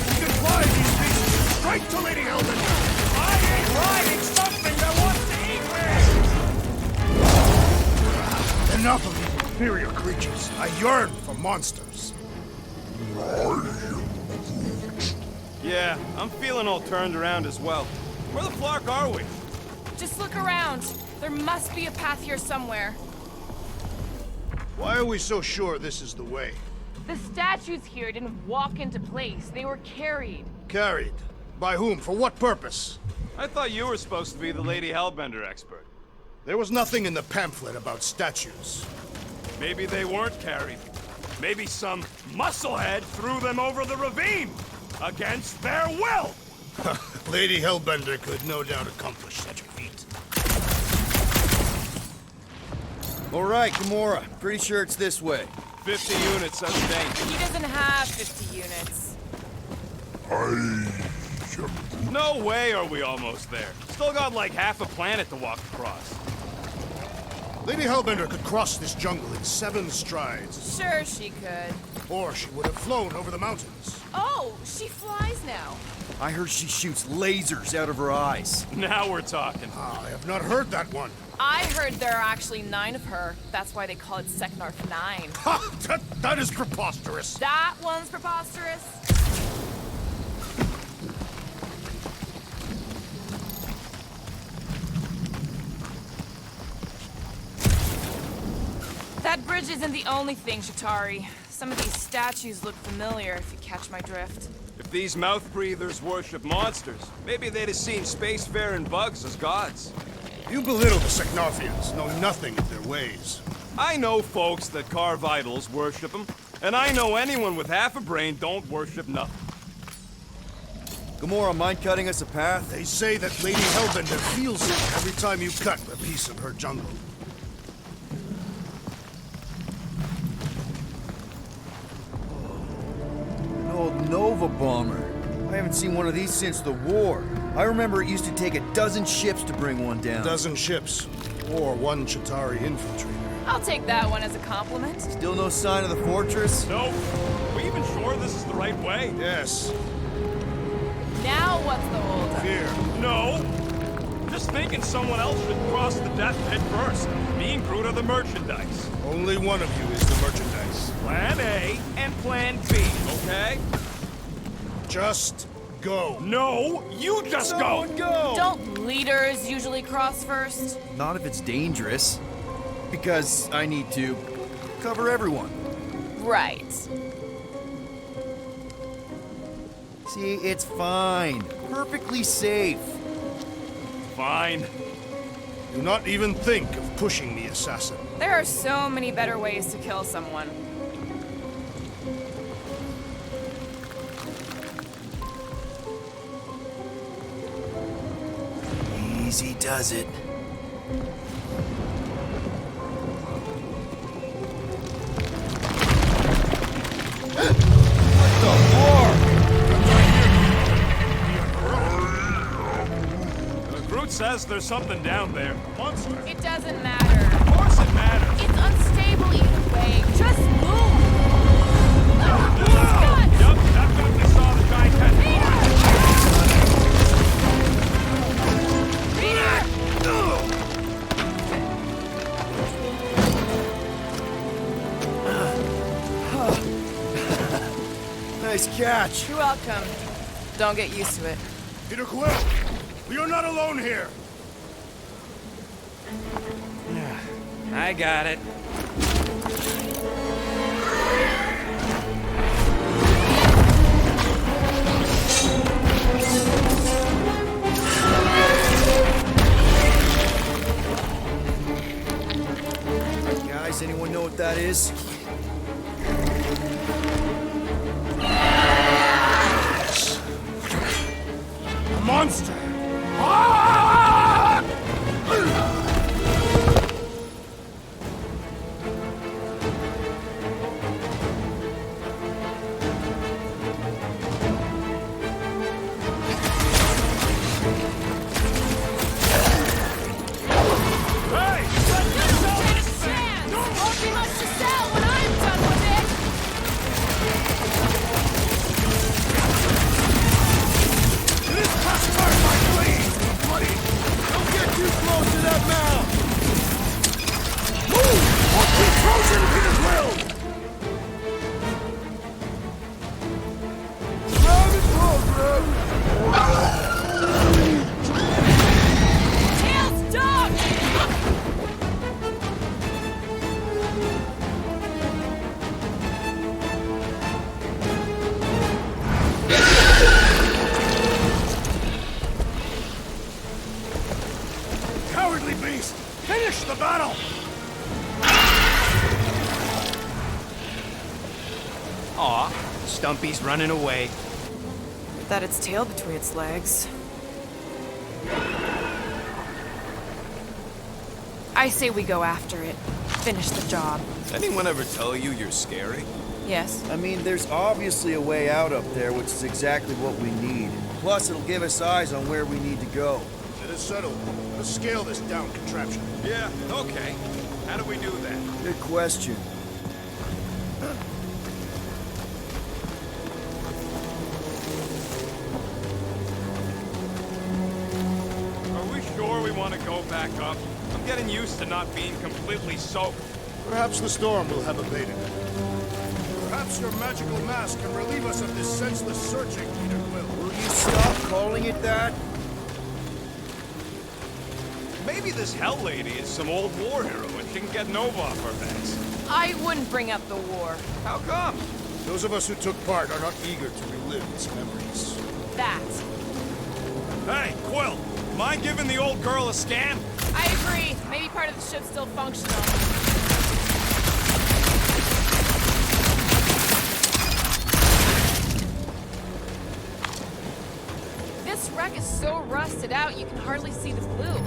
Speaker 4: You can fly these beasts straight to Lady Hellbender.
Speaker 12: I ain't riding something that wants to eat me!
Speaker 4: Enough of you inferior creatures. I yearn for monsters.
Speaker 12: Yeah, I'm feeling all turned around as well. Where the flark are we?
Speaker 11: Just look around. There must be a path here somewhere.
Speaker 4: Why are we so sure this is the way?
Speaker 11: The statues here didn't walk into place. They were carried.
Speaker 4: Carried. By whom? For what purpose?
Speaker 12: I thought you were supposed to be the Lady Hellbender expert.
Speaker 4: There was nothing in the pamphlet about statues.
Speaker 12: Maybe they weren't carried. Maybe some musclehead threw them over the ravine! Against their will!
Speaker 4: Lady Hellbender could no doubt accomplish such a feat.
Speaker 2: All right, Gamora. Pretty sure it's this way.
Speaker 12: 50 units sustained.
Speaker 11: He doesn't have 50 units.
Speaker 12: No way are we almost there. Still got like half a planet to walk across.
Speaker 4: Lady Hellbender could cross this jungle in 7 strides.
Speaker 11: Sure she could.
Speaker 4: Or she would have flown over the mountains.
Speaker 11: Oh, she flies now.
Speaker 2: I heard she shoots lasers out of her eyes.
Speaker 12: Now we're talking.
Speaker 4: I have not heard that one.
Speaker 11: I heard there are actually 9 of her. That's why they call it Seknarf 9.
Speaker 4: Ha! That is preposterous.
Speaker 11: That one's preposterous. That bridge isn't the only thing, Shatari. Some of these statues look familiar, if you catch my drift.
Speaker 12: If these mouth breathers worship monsters, maybe they'd have seen spacefaring bugs as gods.
Speaker 4: You belittle the Seknarfians, know nothing of their ways.
Speaker 12: I know folks that carve idols worship them, and I know anyone with half a brain don't worship nothing.
Speaker 2: Gamora, mind cutting us a path?
Speaker 4: They say that Lady Hellbender feels it every time you cut a piece of her jungle.
Speaker 2: Nova bomber. I haven't seen one of these since the war. I remember it used to take a dozen ships to bring one down.
Speaker 4: A dozen ships, or one Chitauri infiltrator.
Speaker 11: I'll take that one as a compliment.
Speaker 2: Still no sign of the fortress?
Speaker 12: No. Are we even sure this is the right way?
Speaker 4: Yes,
Speaker 11: Now what's the holdup?
Speaker 4: fear.
Speaker 12: No. Just thinking someone else should cross the death pit first. Me and Groot are the merchandise.
Speaker 4: Only one of you is the merchandise.
Speaker 12: Plan A and Plan B, okay?
Speaker 4: Just go.
Speaker 12: No, you just go!
Speaker 2: Someone go!
Speaker 11: Don't leaders usually cross first?
Speaker 2: Not if it's dangerous. Because I need to cover everyone.
Speaker 11: Right.
Speaker 2: See, it's fine. Perfectly safe.
Speaker 12: Fine.
Speaker 4: Do not even think of pushing the assassin.
Speaker 11: There are so many better ways to kill someone.
Speaker 2: Easy does it.
Speaker 12: Groot says there's something down there. Monster.
Speaker 11: It doesn't matter.
Speaker 12: Of course it matters.
Speaker 11: It's unstable either way. Just move!
Speaker 12: Yup, that's what we saw the giant head.
Speaker 2: Nice catch.
Speaker 11: You're welcome. Don't get used to it.
Speaker 4: Peter Quill, we are not alone here.
Speaker 3: I got it.
Speaker 2: Guys, anyone know what that is?
Speaker 4: A monster.
Speaker 12: Hey!
Speaker 11: Won't be much to sell when I'm done with it!
Speaker 4: It is past time, my blade, buddy.
Speaker 2: Don't get too close to that mound!
Speaker 4: Move, or be frozen, Peter Quill.
Speaker 2: Round in progress!
Speaker 11: Tails, dog!
Speaker 4: Cowardly beast, finish the battle.
Speaker 3: Aw, Stumpy's running away.
Speaker 11: That its tail between its legs. I say we go after it. Finish the job.
Speaker 8: Does anyone ever tell you you're scary?
Speaker 11: Yes.
Speaker 2: I mean, there's obviously a way out up there, which is exactly what we need. Plus, it'll give us eyes on where we need to go.
Speaker 4: It is settled. Let's scale this down contraption.
Speaker 8: Yeah, okay. How do we do that?
Speaker 2: Good question.
Speaker 12: Are we sure we want to go back up? I'm getting used to not being completely soaked.
Speaker 4: Perhaps the storm will have abated. Perhaps your magical mask can relieve us of this senseless searching, Peter Quill.
Speaker 2: Will you stop calling it that?
Speaker 12: Maybe this Hell Lady is some old war hero and she can get Nova off our backs.
Speaker 11: I wouldn't bring up the war.
Speaker 12: How come?
Speaker 4: Those of us who took part are not eager to relive its memories.
Speaker 11: That.
Speaker 12: Hey, Quill, mind giving the old girl a scan?
Speaker 11: I agree. Maybe part of the ship's still functional. This wreck is so rusted out you can hardly see the blue.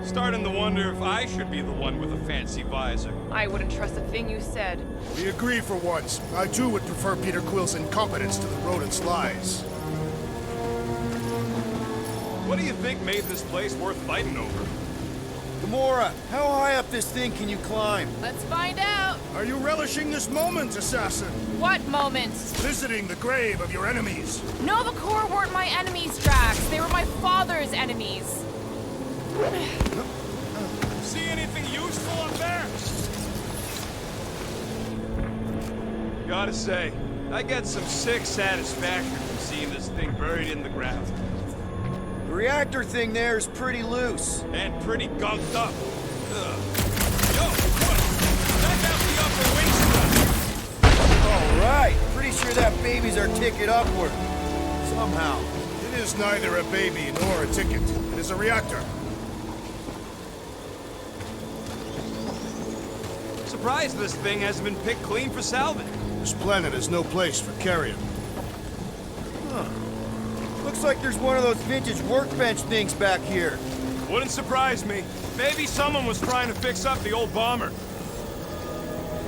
Speaker 12: Starting to wonder if I should be the one with a fancy visor.
Speaker 11: I wouldn't trust a thing you said.
Speaker 9: We agree for once. I too would prefer Peter Quill's incompetence to the rodent's lies.
Speaker 12: What do you think made this place worth fighting over?
Speaker 2: Gamora, how high up this thing can you climb?
Speaker 11: Let's find out.
Speaker 9: Are you relishing this moment, assassin?
Speaker 11: What moment?
Speaker 9: Visiting the grave of your enemies.
Speaker 11: Nova Corps weren't my enemies, Drax. They were my father's enemies.
Speaker 12: See anything useful up there? Gotta say, I get some sick satisfaction from seeing this thing buried in the ground.
Speaker 2: The reactor thing there is pretty loose.
Speaker 12: And pretty gunked up. Ugh. Yo, what? Check out the upper wing strut.
Speaker 2: All right, pretty sure that baby's our ticket upward. Somehow.
Speaker 9: It is neither a baby nor a ticket. It is a reactor.
Speaker 12: Surprised this thing hasn't been picked clean for salvage.
Speaker 9: This planet is no place for carrion.
Speaker 2: Huh. Looks like there's one of those vintage workbench things back here.
Speaker 12: Wouldn't surprise me. Maybe someone was trying to fix up the old bomber.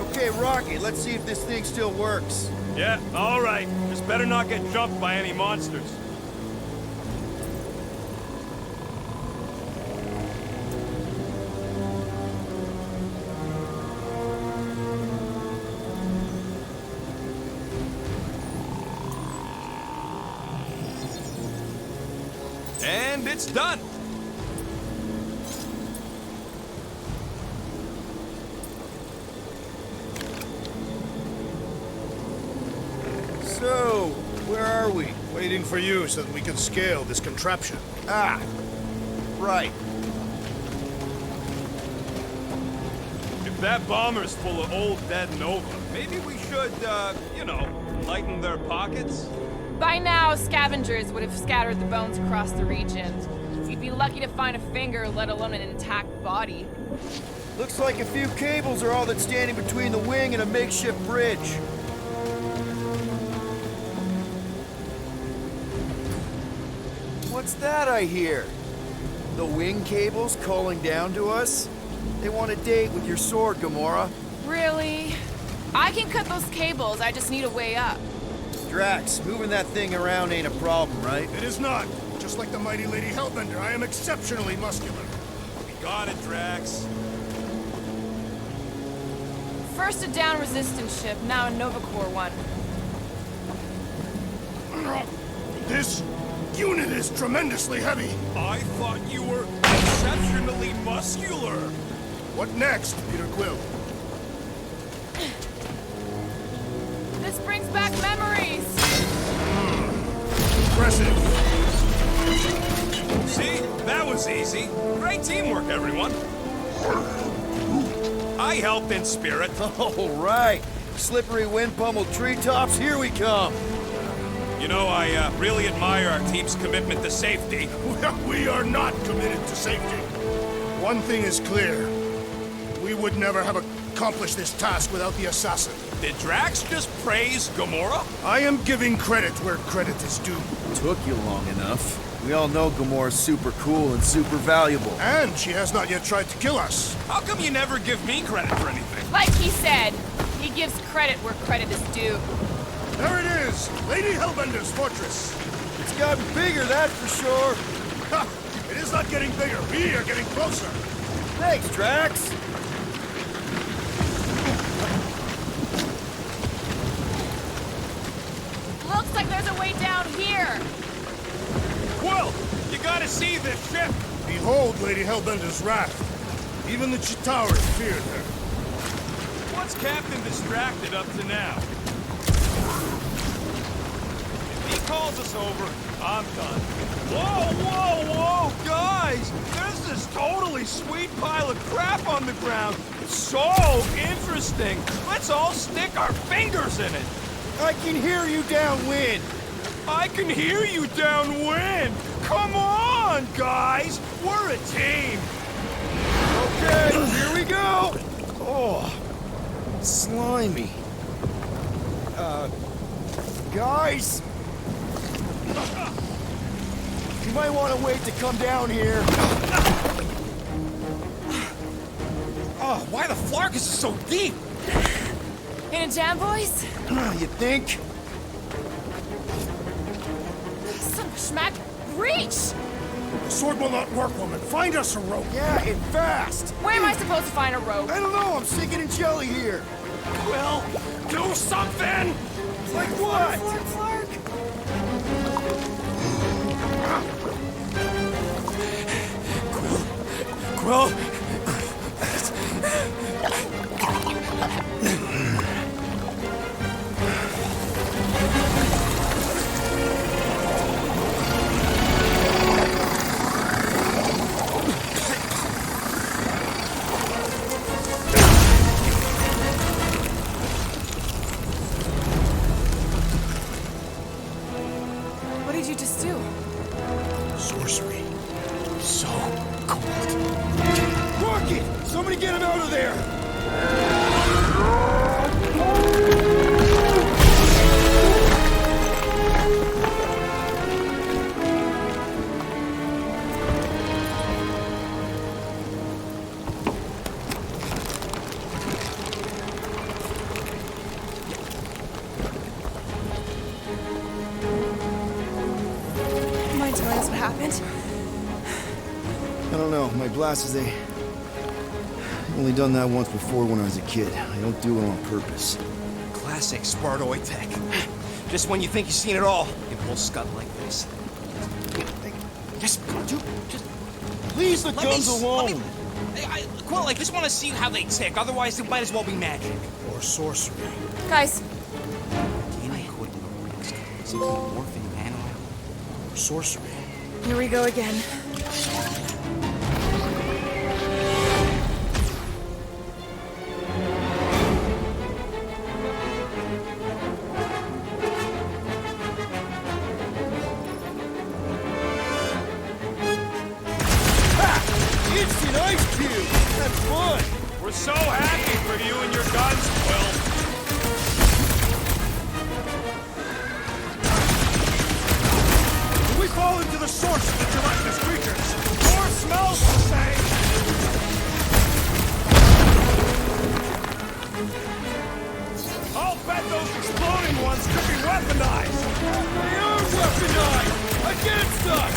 Speaker 2: Okay, Rocky, let's see if this thing still works.
Speaker 12: Yeah, all right. Just better not get jumped by any monsters. And it's done.
Speaker 2: So, where are we?
Speaker 9: Waiting for you so that we can scale this contraption.
Speaker 2: Ah, right.
Speaker 12: If that bomber's full of old dead Nova, maybe we should, you know, lighten their pockets?
Speaker 11: By now, scavengers would have scattered the bones across the region. You'd be lucky to find a finger, let alone an intact body.
Speaker 2: Looks like a few cables are all that's standing between the wing and a makeshift bridge. What's that I hear? The wing cables calling down to us? They want a date with your sword, Gamora.
Speaker 11: Really? I can cut those cables, I just need a way up.
Speaker 2: Drax, moving that thing around ain't a problem, right?
Speaker 9: It is not. Just like the mighty Lady Hellbender, I am exceptionally muscular.
Speaker 12: We got it, Drax.
Speaker 11: First a down resistance ship, now a Nova Corps one.
Speaker 9: This unit is tremendously heavy.
Speaker 12: I thought you were exceptionally muscular.
Speaker 9: What next, Peter Quill?
Speaker 11: This brings back memories!
Speaker 9: Impressive.
Speaker 12: See? That was easy. Great teamwork, everyone. I helped in spirit.
Speaker 2: All right. Slippery wind-pummeled treetops, here we come.
Speaker 12: You know, I really admire our team's commitment to safety.
Speaker 9: We are not committed to safety. One thing is clear. We would never have accomplished this task without the assassin.
Speaker 12: Did Drax just praise Gamora?
Speaker 9: I am giving credit where credit is due.
Speaker 2: Took you long enough. We all know Gamora's super cool and super valuable.
Speaker 9: And she has not yet tried to kill us.
Speaker 12: How come you never give me credit for anything?
Speaker 11: Like he said, he gives credit where credit is due.
Speaker 9: There it is! Lady Hellbender's fortress!
Speaker 2: It's gotten bigger, that's for sure.
Speaker 9: Ha! It is not getting bigger. We are getting closer.
Speaker 2: Thanks, Drax.
Speaker 11: Looks like there's a way down here.
Speaker 12: Quill, you gotta see this ship.
Speaker 9: Behold Lady Hellbender's wrath. Even the Chitauri feared her.
Speaker 12: What's Captain Distracted up to now? If he calls us over, I'm done. Whoa, whoa, whoa, guys! There's this totally sweet pile of crap on the ground. It's so interesting. Let's all stick our fingers in it.
Speaker 2: I can hear you downwind.
Speaker 12: I can hear you downwind. Come on, guys. We're a team.
Speaker 2: Okay, here we go. Oh, slimy. Guys? You might want to wait to come down here.
Speaker 3: Oh, why the Flarkus is so deep?
Speaker 11: In a jam, boys?
Speaker 2: You think?
Speaker 11: Son of a schmack. Reach!
Speaker 9: The sword will not work, woman. Find us a rope.
Speaker 2: Yeah, and fast!
Speaker 11: Where am I supposed to find a rope?
Speaker 2: I don't know, I'm sinking in jelly here.
Speaker 3: Quill, do something!
Speaker 2: Like what?
Speaker 11: Flark.
Speaker 3: Quill!
Speaker 11: What did you just do?
Speaker 9: Sorcery.
Speaker 2: So cold. Rocket! Somebody get him out of there!
Speaker 11: Mind telling us what happened?
Speaker 2: I don't know, my blast is only done that once before when I was a kid. I don't do it on purpose.
Speaker 3: Classic Spartoid tech. Just when you think you've seen it all, it will scud like this. Just
Speaker 2: Leave the guns alone!
Speaker 3: Quill, I just want to see how they tick. Otherwise, it might as well be magic.
Speaker 9: Or sorcery.
Speaker 11: Guys,
Speaker 3: DNA code neurons. Some kind of morphing nano.
Speaker 9: Or sorcery.
Speaker 11: here we go again.
Speaker 2: Instant ice cube! That's fun!
Speaker 12: We're so happy for you and your guns, Quill.
Speaker 9: We fall into the source of the gelatinous creatures. Or smells the same.
Speaker 12: I'll bet those exploding ones could be weaponized.
Speaker 2: They are weaponized! Against us!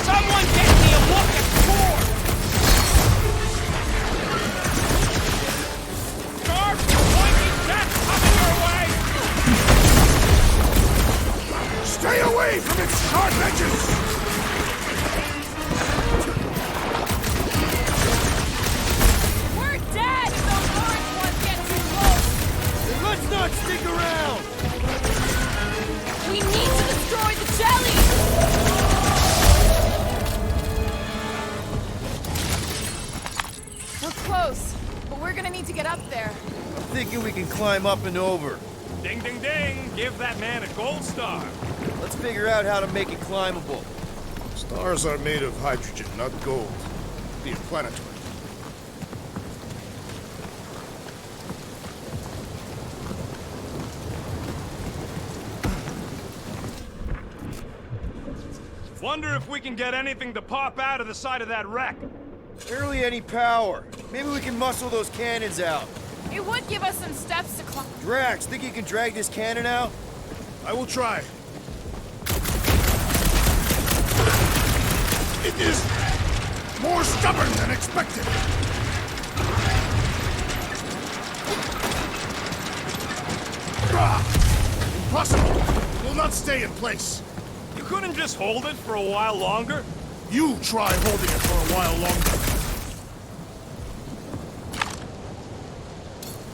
Speaker 3: Someone get me a look at Thor!
Speaker 12: Sharp, pointy death coming your way!
Speaker 9: Stay away from its sharp edges!
Speaker 11: We're dead if those orange ones get too close!
Speaker 2: Then let's not stick around!
Speaker 11: We need to destroy the jelly! We're close, but we're gonna need to get up there.
Speaker 2: I'm thinking we can climb up and over.
Speaker 12: Ding, ding, ding! Give that man a gold star.
Speaker 2: Let's figure out how to make it climbable.
Speaker 9: Stars are made of hydrogen, not gold. Be a planetoid.
Speaker 12: Wonder if we can get anything to pop out of the side of that wreck.
Speaker 2: Barely any power. Maybe we can muscle those cannons out.
Speaker 11: It would give us some steps to climb.
Speaker 2: Drax, think you can drag this cannon out?
Speaker 9: I will try. It is more stubborn than expected. Impossible! It will not stay in place.
Speaker 12: You couldn't just hold it for a while longer?
Speaker 9: You try holding it for a while longer.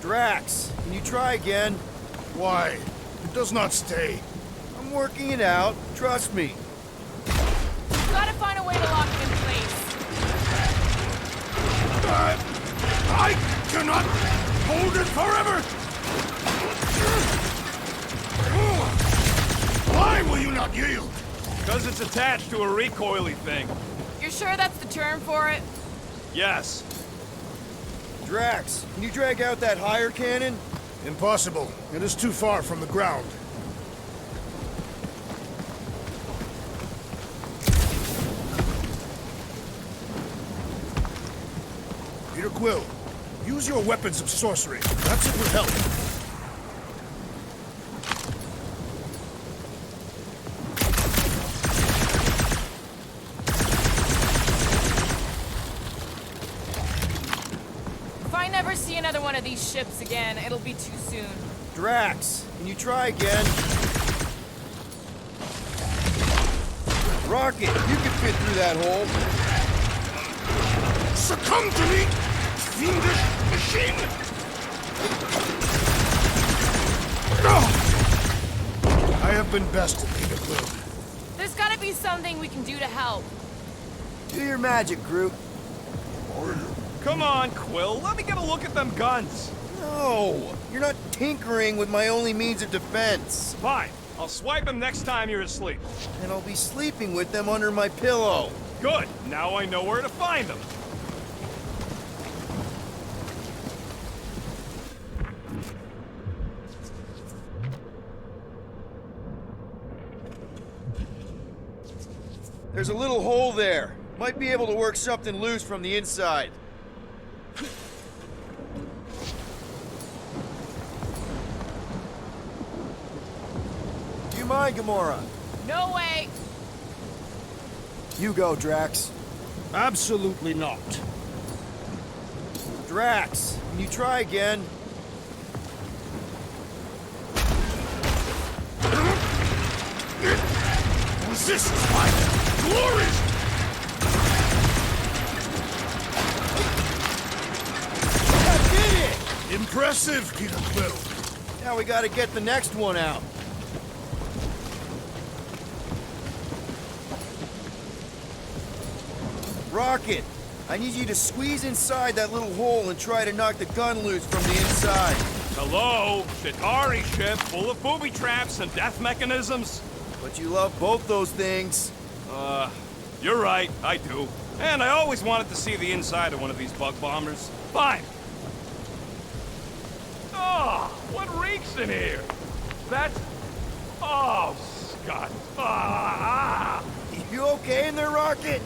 Speaker 2: Drax, can you try again?
Speaker 9: Why? It does not stay.
Speaker 2: I'm working it out. Trust me.
Speaker 11: We've gotta find a way to lock it in place.
Speaker 9: I cannot hold it forever! Why will you not yield?
Speaker 12: Because it's attached to a recoily thing.
Speaker 11: You're sure that's the term for it?
Speaker 12: Yes.
Speaker 2: Drax, can you drag out that higher cannon?
Speaker 9: Impossible. It is too far from the ground. Peter Quill, use your weapons of sorcery. Perhaps it will help.
Speaker 11: If I never see another one of these ships again, it'll be too soon.
Speaker 2: Drax, can you try again? Rocket, you can fit through that hole.
Speaker 9: Succumb to me, fiendish machine! I have been bested, Peter Quill.
Speaker 11: There's gotta be something we can do to help.
Speaker 2: Do your magic, Groot.
Speaker 12: Come on, Quill. Let me get a look at them guns.
Speaker 2: No, you're not tinkering with my only means of defense.
Speaker 12: Fine. I'll swipe them next time you're asleep.
Speaker 2: And I'll be sleeping with them under my pillow.
Speaker 12: Good. Now I know where to find them.
Speaker 2: There's a little hole there. Might be able to work something loose from the inside. Do you mind, Gamora?
Speaker 11: No way!
Speaker 2: You go, Drax.
Speaker 4: Absolutely not.
Speaker 2: Drax, can you try again?
Speaker 9: Resist my glory!
Speaker 2: I did it!
Speaker 9: Impressive, Peter Quill.
Speaker 2: Now we gotta get the next one out. Rocket, I need you to squeeze inside that little hole and try to knock the gun loose from the inside.
Speaker 12: Hello? Chitauri ship full of booby traps and death mechanisms?
Speaker 2: But you love both those things.
Speaker 12: You're right, I do. And I always wanted to see the inside of one of these bug bombers. Fine. Oh, what reeks in here? That's... Oh, Scott.
Speaker 2: You okay in there, Rocket?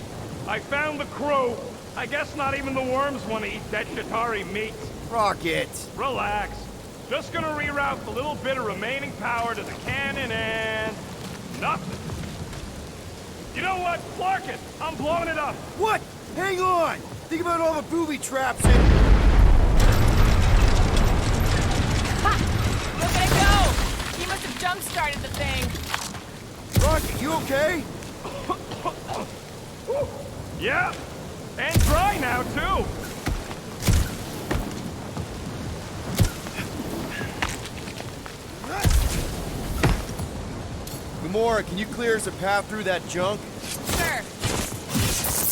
Speaker 12: I found the crew. I guess not even the worms want to eat dead Chitauri meat.
Speaker 2: Rocket.
Speaker 12: Relax. Just gonna reroute the little bit of remaining power to the cannon and... nothing. You know what? Clark it! I'm blowing it up!
Speaker 2: What? Hang on! Think about all the booby traps and...
Speaker 11: Ha! Look at it go! He must have jump-started the thing.
Speaker 2: Rocket, you okay?
Speaker 12: Yeah! And dry now, too!
Speaker 2: Gamora, can you clear us a path through that junk?
Speaker 11: Sure.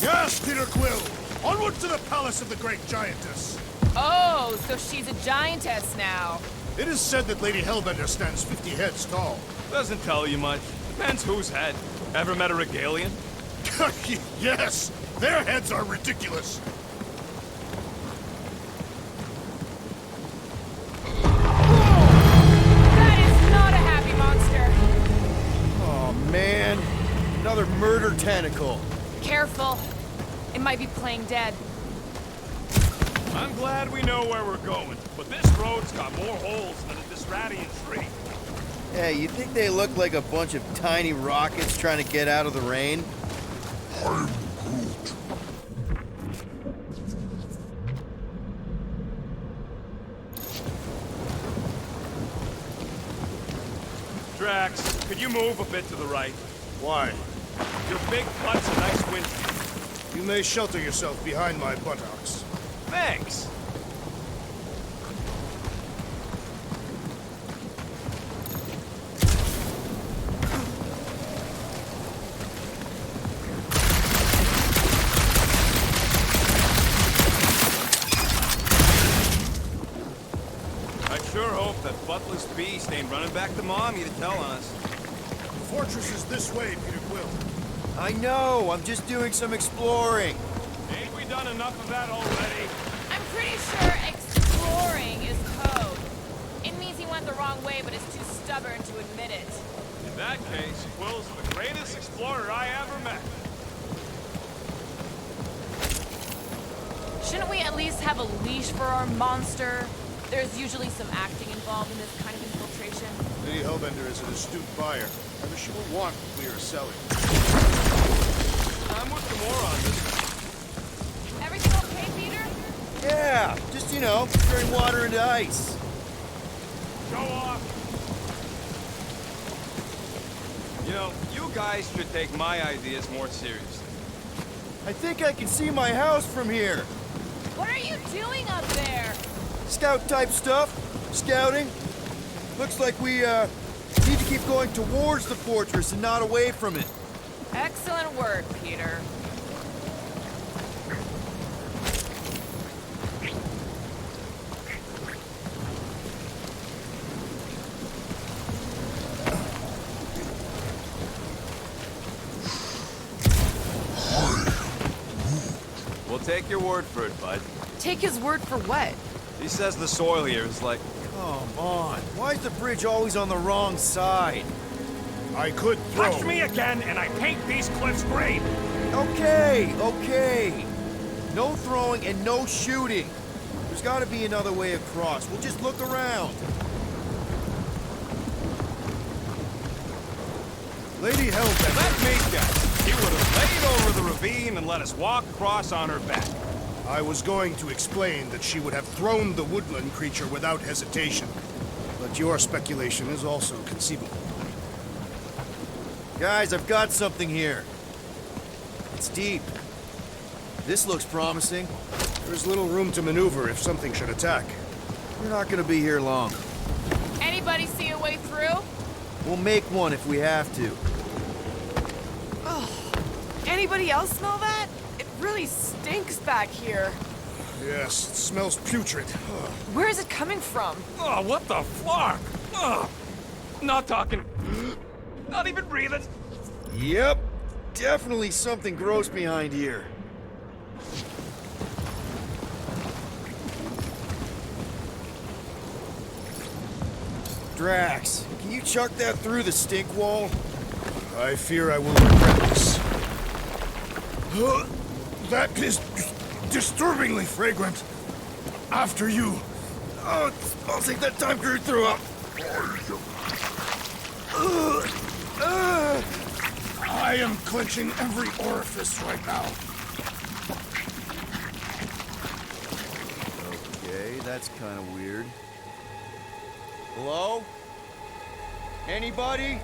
Speaker 9: Yes, Peter Quill! Onward to the palace of the great giantess!
Speaker 11: Oh, so she's a giantess now.
Speaker 9: It is said that Lady Hellbender stands 50 heads tall.
Speaker 12: Doesn't tell you much. Depends whose head. Ever met a regalian?
Speaker 9: Yes! Their heads are ridiculous!
Speaker 11: That is not a happy monster.
Speaker 2: Oh, man. Another murder tentacle.
Speaker 11: Careful. It might be playing dead.
Speaker 12: I'm glad we know where we're going, but this road's got more holes than a Disradian tree.
Speaker 2: Hey, you think they look like a bunch of tiny rockets trying to get out of the rain?
Speaker 9: I'm Groot.
Speaker 12: Drax, could you move a bit to the right?
Speaker 9: Why?
Speaker 12: Your big butt's a nice wind.
Speaker 9: You may shelter yourself behind my buttocks.
Speaker 12: Thanks. I sure hope that buttless beast ain't running back to Mommy to tell on us.
Speaker 9: The fortress is this way, Peter Quill.
Speaker 2: I know, I'm just doing some exploring.
Speaker 12: Ain't we done enough of that already?
Speaker 11: I'm pretty sure exploring is code. It means he went the wrong way, but is too stubborn to admit it.
Speaker 12: In that case, Quill's the greatest explorer I ever met.
Speaker 11: Shouldn't we at least have a leash for our monster? There's usually some acting involved in this kind of infiltration.
Speaker 9: Lady Hellbender is an astute buyer. Whether she will want what we are selling.
Speaker 12: I'm with Gamora on this.
Speaker 11: Everything okay, Peter?
Speaker 2: Yeah, just, turning water into ice.
Speaker 12: Go off.
Speaker 8: You know, you guys should take my ideas more seriously.
Speaker 2: I think I can see my house from here.
Speaker 11: What are you doing up there?
Speaker 2: Scout type stuff. Scouting. Looks like we, need to keep going towards the fortress and not away from it.
Speaker 11: Excellent work, Peter.
Speaker 8: We'll take your word for it, bud.
Speaker 11: Take his word for what?
Speaker 8: He says the soil here is like...
Speaker 2: Come on. Why is the bridge always on the wrong side?
Speaker 9: I could throw.
Speaker 12: Touch me again, and I paint these cliffs green.
Speaker 2: Okay. No throwing and no shooting. There's got to be another way across. We'll just look around.
Speaker 9: Lady Hellbender.
Speaker 12: Let me guess. He would have laid over the ravine and let us walk across on her back.
Speaker 9: I was going to explain that she would have thrown the woodland creature without hesitation. But your speculation is also conceivable.
Speaker 2: Guys, I've got something here. It's deep. This looks promising.
Speaker 9: There's little room to maneuver if something should attack.
Speaker 2: We're not gonna be here long.
Speaker 11: Anybody see a way through?
Speaker 2: We'll make one if we have to.
Speaker 11: Anybody else smell that? It really stinks back here.
Speaker 9: Yes, it smells putrid. Ugh.
Speaker 11: Where is it coming from?
Speaker 12: Oh, what the flark? Ugh. Not talking. Not even breathing.
Speaker 2: Yep. Definitely something gross behind here. Drax, can you chuck that through the stink wall?
Speaker 9: I fear I will regret this. That is disturbingly fragrant. After you.
Speaker 2: Oh, it smells like that time Groot threw up.
Speaker 9: I am clenching every orifice right now.
Speaker 2: Okay, that's kind of weird. Hello? Anybody?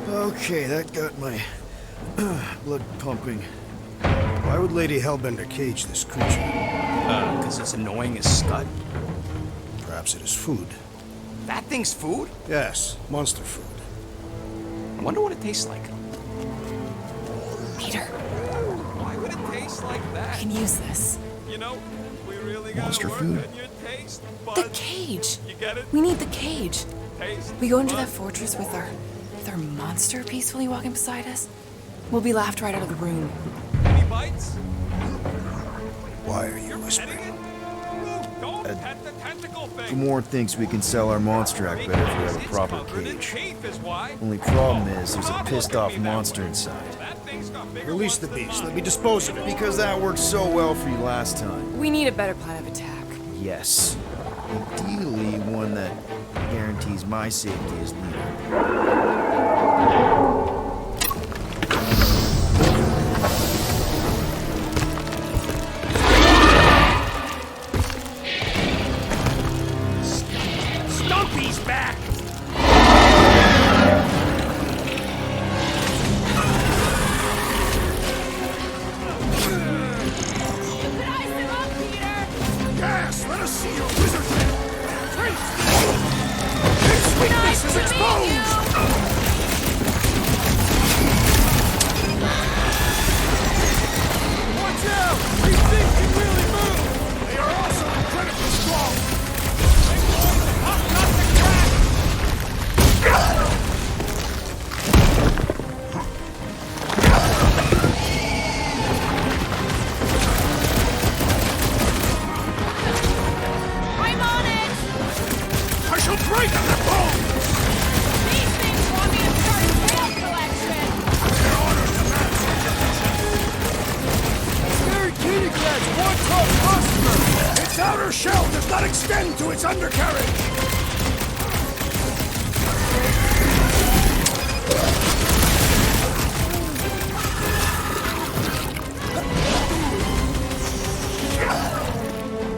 Speaker 2: Okay, that got my blood pumping.
Speaker 9: Why would Lady Hellbender cage this creature?
Speaker 3: Because it's annoying as scud.
Speaker 9: Perhaps it is food.
Speaker 3: That thing's food?
Speaker 9: Yes, monster food.
Speaker 3: I wonder what it tastes like.
Speaker 11: Peter,
Speaker 8: Why would it taste like that?
Speaker 11: can use this.
Speaker 8: You know, we really gotta
Speaker 2: Monster
Speaker 8: work
Speaker 2: food.
Speaker 8: on your taste,
Speaker 11: The
Speaker 8: bud.
Speaker 11: cage.
Speaker 8: You get it?
Speaker 11: We need the cage.
Speaker 8: Taste.
Speaker 11: We go into
Speaker 8: bud.
Speaker 11: that fortress with our monster peacefully walking beside us. We'll be laughed right out of the room.
Speaker 8: Any bites?
Speaker 9: Why are you
Speaker 8: Petting
Speaker 9: whispering?
Speaker 8: it? Ooh, don't pet the tentacle thing.
Speaker 2: Gamora thinks we can sell our monster act better if we have a
Speaker 8: It's
Speaker 2: proper
Speaker 8: covered in
Speaker 2: cage.
Speaker 8: teeth is why.
Speaker 2: Only problem is there's a
Speaker 8: Don't
Speaker 2: pissed
Speaker 8: look at
Speaker 2: off
Speaker 8: me that
Speaker 2: monster
Speaker 8: way.
Speaker 2: inside.
Speaker 8: That thing's got bigger
Speaker 9: Release the
Speaker 8: ones than
Speaker 9: beast.
Speaker 8: mine.
Speaker 9: Let me dispose of it.
Speaker 2: Because that worked so well for you last time.
Speaker 11: We need a better plan of attack.
Speaker 2: Yes. Ideally, one that guarantees my safety as leader.
Speaker 12: Stumpy's back!
Speaker 9: Yes, let us see your wizardry! Its weakness is exposed! to its undercarriage!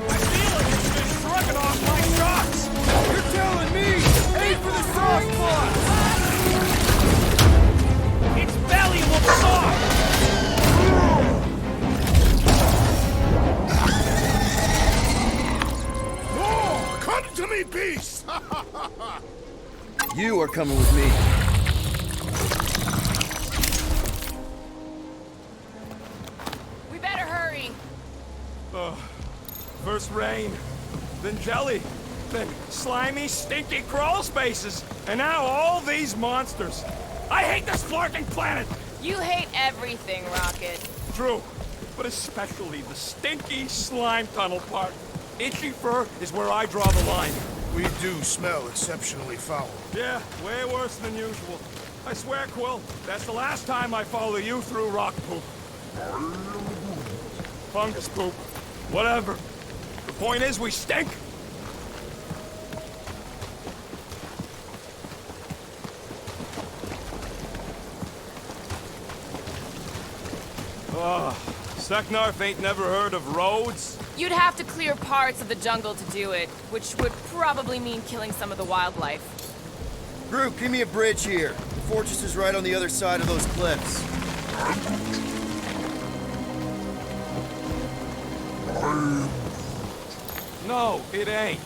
Speaker 12: I feel like it's been shrugging off my shocks!
Speaker 2: You're telling me! Aim for the soft spots!
Speaker 12: Its belly looks soft!
Speaker 9: Oh, come to me, beast!
Speaker 2: You are coming with me.
Speaker 11: We better hurry.
Speaker 12: First rain, then jelly, then slimy, stinky crawl spaces, and now all these monsters. I hate this flarking planet!
Speaker 11: You hate everything, Rocket.
Speaker 12: True, but especially the stinky slime tunnel part. Itchy fur is where I draw the line.
Speaker 9: We do smell exceptionally foul.
Speaker 12: Yeah, way worse than usual. I swear, Quill, that's the last time I follow you through rock poop. Fungus poop. Whatever. The point is, we stink! Seknarf ain't never heard of roads?
Speaker 11: You'd have to clear parts of the jungle to do it, which would probably mean killing some of the wildlife.
Speaker 2: Group, give me a bridge here. The fortress is right on the other side of those cliffs.
Speaker 12: No, it ain't.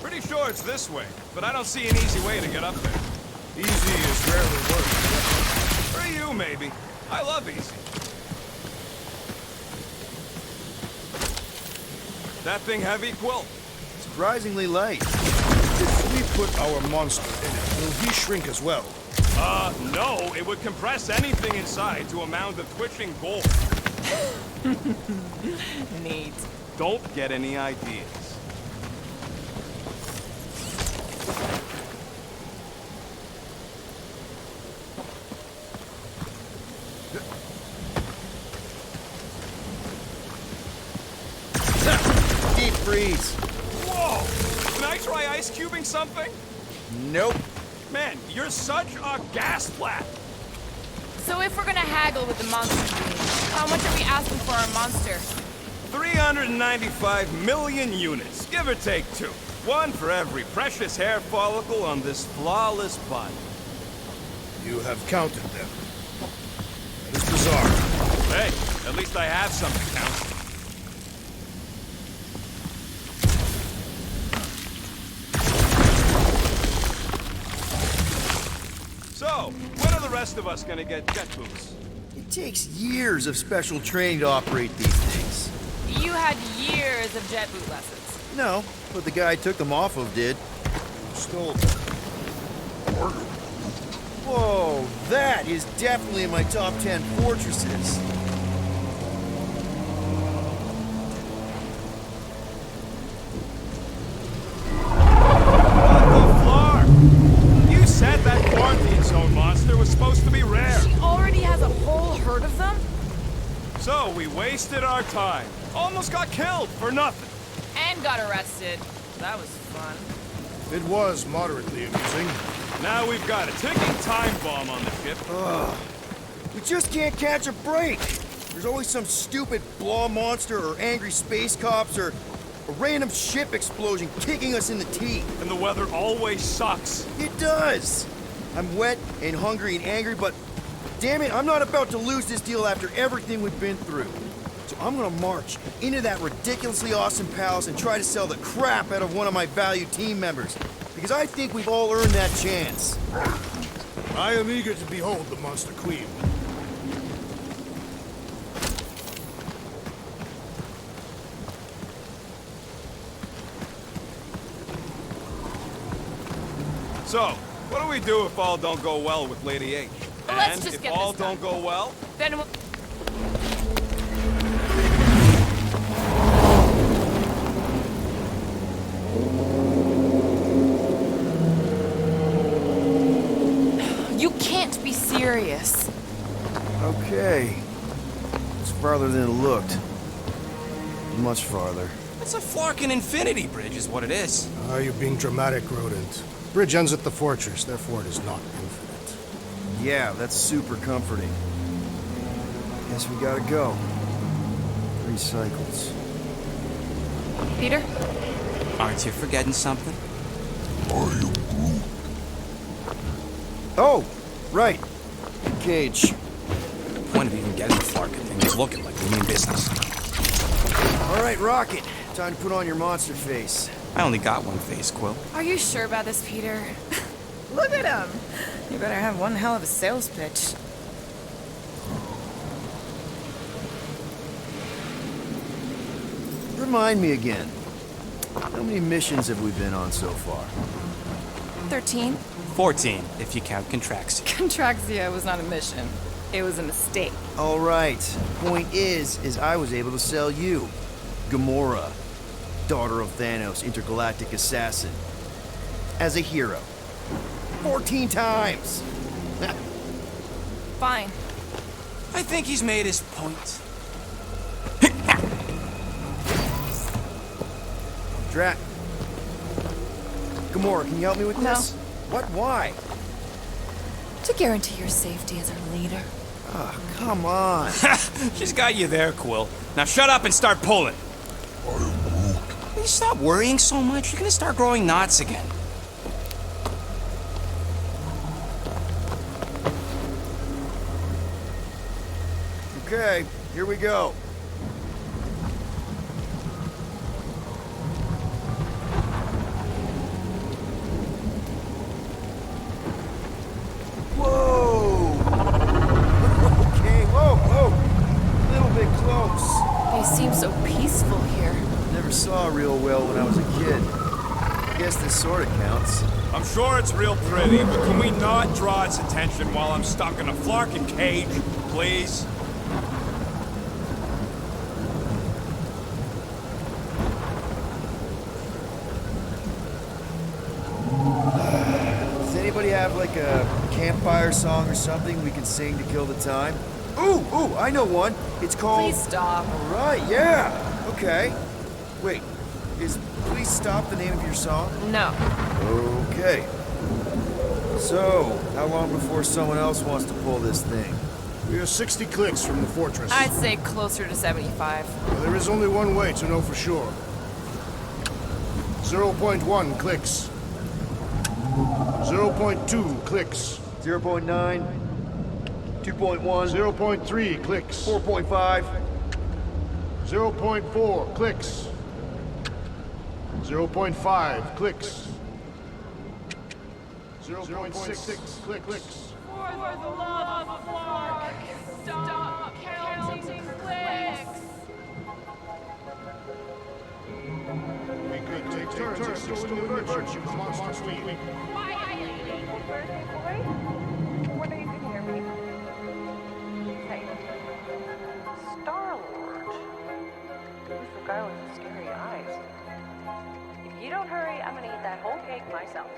Speaker 12: Pretty sure it's this way, but I don't see an easy way to get up there.
Speaker 9: Easy is rarely worked.
Speaker 12: For you, maybe. I love easy. That thing heavy, Quill?
Speaker 2: Surprisingly light.
Speaker 9: If we put our monster in it, will he shrink as well?
Speaker 12: No. It would compress anything inside to a mound of twitching gold.
Speaker 11: Neat.
Speaker 12: Don't get any ideas.
Speaker 2: Deep freeze.
Speaker 12: Whoa! Can I try ice cubing something?
Speaker 2: Nope.
Speaker 12: Man, you're such a gas plat!
Speaker 11: So if we're gonna haggle with the monster queen, how much are we asking for our monster?
Speaker 12: 395 million units, give or take 2. 1 for every precious hair follicle on this flawless body.
Speaker 9: You have counted them. That is bizarre.
Speaker 12: Hey, at least I have some to count. So, when are the rest of us gonna get jet boots?
Speaker 2: It takes years of special training to operate these things.
Speaker 11: You had years of jet boot lessons.
Speaker 2: No, but the guy I took them off of did.
Speaker 9: Stole them.
Speaker 2: Whoa, that is definitely in my top 10 fortresses.
Speaker 12: You said that quarantine zone monster was supposed to be rare.
Speaker 11: She already has a whole herd of them?
Speaker 12: So we wasted our time. Almost got killed for nothing.
Speaker 11: And got arrested. That was fun.
Speaker 9: It was moderately amusing.
Speaker 12: Now we've got a ticking time bomb on the ship.
Speaker 2: We just can't catch a break. There's always some stupid blah monster or angry space cops or a random ship explosion kicking us in the teeth.
Speaker 12: And the weather always sucks.
Speaker 2: It does. I'm wet and hungry and angry, but damn it, I'm not about to lose this deal after everything we've been through. So I'm gonna march into that ridiculously awesome palace and try to sell the crap out of one of my valued team members. Because I think we've all earned that chance.
Speaker 9: I am eager to behold the Monster Queen.
Speaker 12: So, what do we do if all don't go well with Lady H?
Speaker 11: Well, let's
Speaker 12: and
Speaker 11: just
Speaker 12: if
Speaker 11: get
Speaker 12: all
Speaker 11: this done.
Speaker 12: don't go well,
Speaker 11: Then we'll... You can't be serious.
Speaker 2: Okay. It's farther than it looked. Much farther.
Speaker 3: It's a Flarkin infinity bridge is what it is.
Speaker 4: Are you being dramatic, Rodent? Bridge ends at the fortress, therefore it is not infinite.
Speaker 2: Yeah, that's super comforting. Guess we gotta go. 3 cycles.
Speaker 1: Peter?
Speaker 3: Aren't you forgetting something?
Speaker 2: Oh, right. Cage.
Speaker 3: Point of even getting the Flarkin thing is looking like we mean business.
Speaker 2: All right, Rocket. Time to put on your monster face.
Speaker 3: I only got one face, Quill.
Speaker 11: Are you sure about this, Peter? Look at him. You better have one hell of a sales pitch.
Speaker 2: Remind me again. How many missions have we been on so far?
Speaker 11: 13.
Speaker 3: 14, if you count Contraxia.
Speaker 11: Contraxia was not a mission. It was a mistake.
Speaker 2: All right. Point is I was able to sell you. Gamora, daughter of Thanos, intergalactic assassin. As a hero. 14 times!
Speaker 11: Fine.
Speaker 3: I think he's made his point.
Speaker 2: Drac. Gamora, can you help me with
Speaker 11: No.
Speaker 2: this? What? Why?
Speaker 11: To guarantee your safety as our leader.
Speaker 2: Ah, come on.
Speaker 3: She's got you there, Quill. Now shut up and start pulling. Will you stop worrying so much? You're gonna start growing knots again.
Speaker 2: Okay, here we go. Whoa! Okay, whoa! A little bit close.
Speaker 11: They seem so peaceful here.
Speaker 2: Never saw real well when I was a kid. I guess this sort of counts.
Speaker 12: I'm sure it's real pretty, but can we not draw its attention while I'm stuck in a Flarkin cage, please?
Speaker 2: Does anybody have like a campfire song or something we can sing to kill the time? Ooh, I know one. It's called...
Speaker 11: Please stop.
Speaker 2: All right, yeah. Okay. Wait, is Please Stop the name of your song?
Speaker 11: No.
Speaker 2: Okay. So, how long before someone else wants to pull this thing?
Speaker 9: We are 60 clicks from the fortress.
Speaker 11: I'd say closer to 75.
Speaker 9: Well, there is only one way to know for sure. 0.1 clicks. 0.2 clicks.
Speaker 2: 0.9, 2.1,
Speaker 9: 0.3 clicks.
Speaker 2: 4.5,
Speaker 9: 0.4 clicks. 0.5 clicks. 0.6 clicks.
Speaker 11: For the love of Flark, stop counting clicks.
Speaker 9: We could take turns extolling the virtues of Monster Week.
Speaker 5: Whether you can hear me. Hey. Star-Lord. Who's the guy with the scary eyes? If you don't hurry, I'm gonna eat that whole cake myself.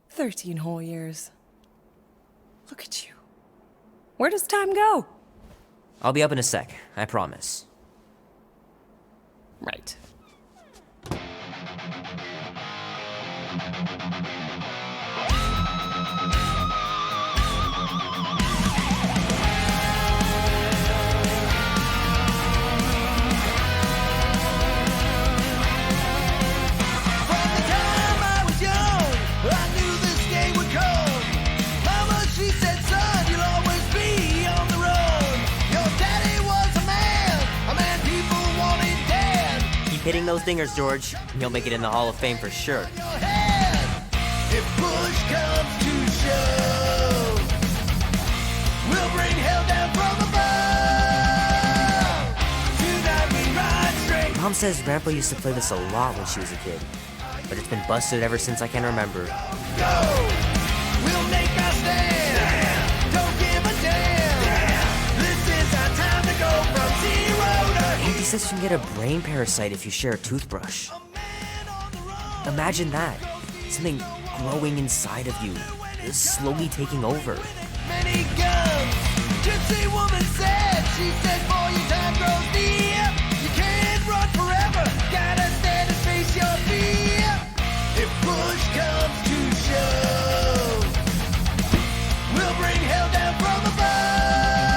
Speaker 11: "13 whole years. Look at you. Where does time go?"
Speaker 13: I'll be up in a sec, I promise.
Speaker 11: Right.
Speaker 13: Keep hitting those dingers, George. You'll make it in the Hall of Fame for sure.
Speaker 14: If push comes to shove, we'll bring hell down from above. Tonight we ride straight.
Speaker 13: Mom says Grandpa used to play this a lot when she was a kid, but it's been busted ever since I can remember.
Speaker 14: Go! We'll make our stand. Don't give a damn. This is our time to go from zero to hero.
Speaker 13: He says you can get a brain parasite if you share a toothbrush. Imagine that. Something growing inside of you, slowly taking over.
Speaker 14: Many guns. Gypsy woman said, she said, boy, your time grows near. You can't run forever. Gotta stand and face your fear. If push comes to shove, we'll bring hell down from above.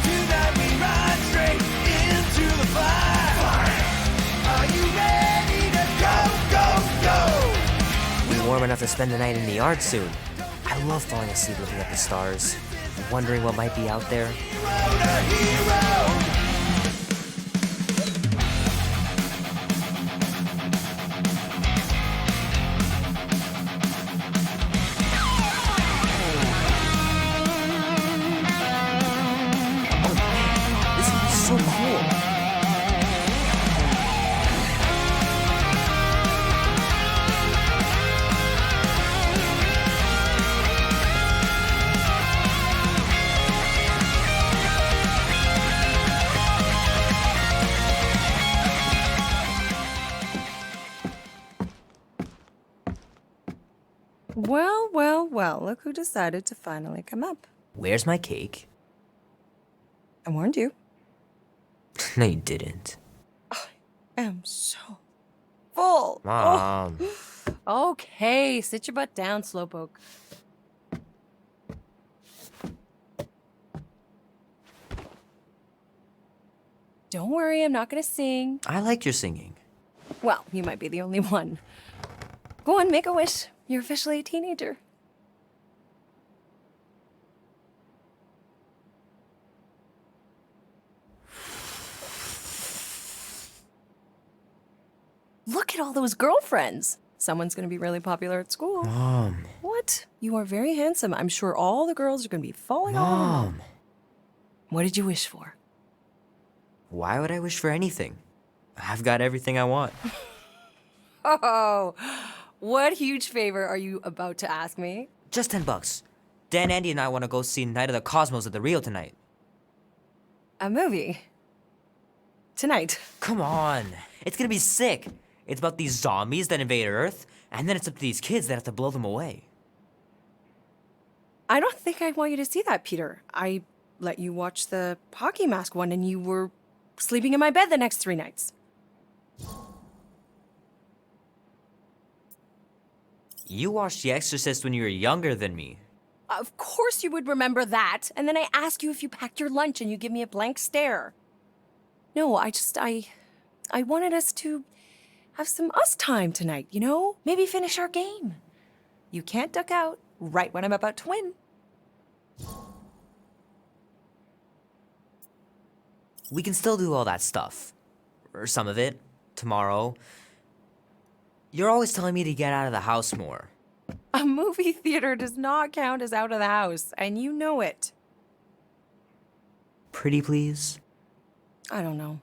Speaker 14: Tonight we ride straight into the fire. Are you ready to go, go, go?
Speaker 13: Be warm enough to spend the night in the yard soon. I love falling asleep looking at the stars, wondering what might be out there. Oh man, this would be so cool.
Speaker 15: Well, well, well, look who decided to finally come up.
Speaker 13: Where's my cake?
Speaker 15: I warned you.
Speaker 13: No, you didn't.
Speaker 15: I am so full.
Speaker 13: Mom.
Speaker 15: Oh. Okay, sit your butt down, Slowpoke. Don't worry, I'm not gonna sing.
Speaker 13: I like your singing.
Speaker 15: Well, you might be the only one. Go on, make a wish. You're officially a teenager. Look at all those girlfriends. Someone's gonna be really popular at school.
Speaker 13: Mom.
Speaker 15: What? You are very handsome. I'm sure all the girls are gonna be falling on you.
Speaker 13: Mom.
Speaker 15: What did you wish for?
Speaker 13: Why would I wish for anything? I've got everything I want.
Speaker 15: Oh, what huge favor are you about to ask me?
Speaker 13: Just $10. Dan, Andy, and I want to go see Night of the Cosmos at the Rio tonight.
Speaker 15: A movie? Tonight?
Speaker 13: Come on. It's gonna be sick. It's about these zombies that invade Earth, and then it's up to these kids that have to blow them away.
Speaker 15: I don't think I want you to see that, Peter. I let you watch the hockey mask one and you were sleeping in my bed the next 3 nights.
Speaker 13: You watched The Exorcist when you were younger than me.
Speaker 15: Of course you would remember that. And then I ask you if you packed your lunch and you give me a blank stare. No, I wanted us to have some us time tonight, you know? Maybe finish our game. You can't duck out right when I'm about to win.
Speaker 13: We can still do all that stuff. Or some of it. Tomorrow. You're always telling me to get out of the house more.
Speaker 15: A movie theater does not count as out of the house, and you know it.
Speaker 13: Pretty please?
Speaker 15: I don't know.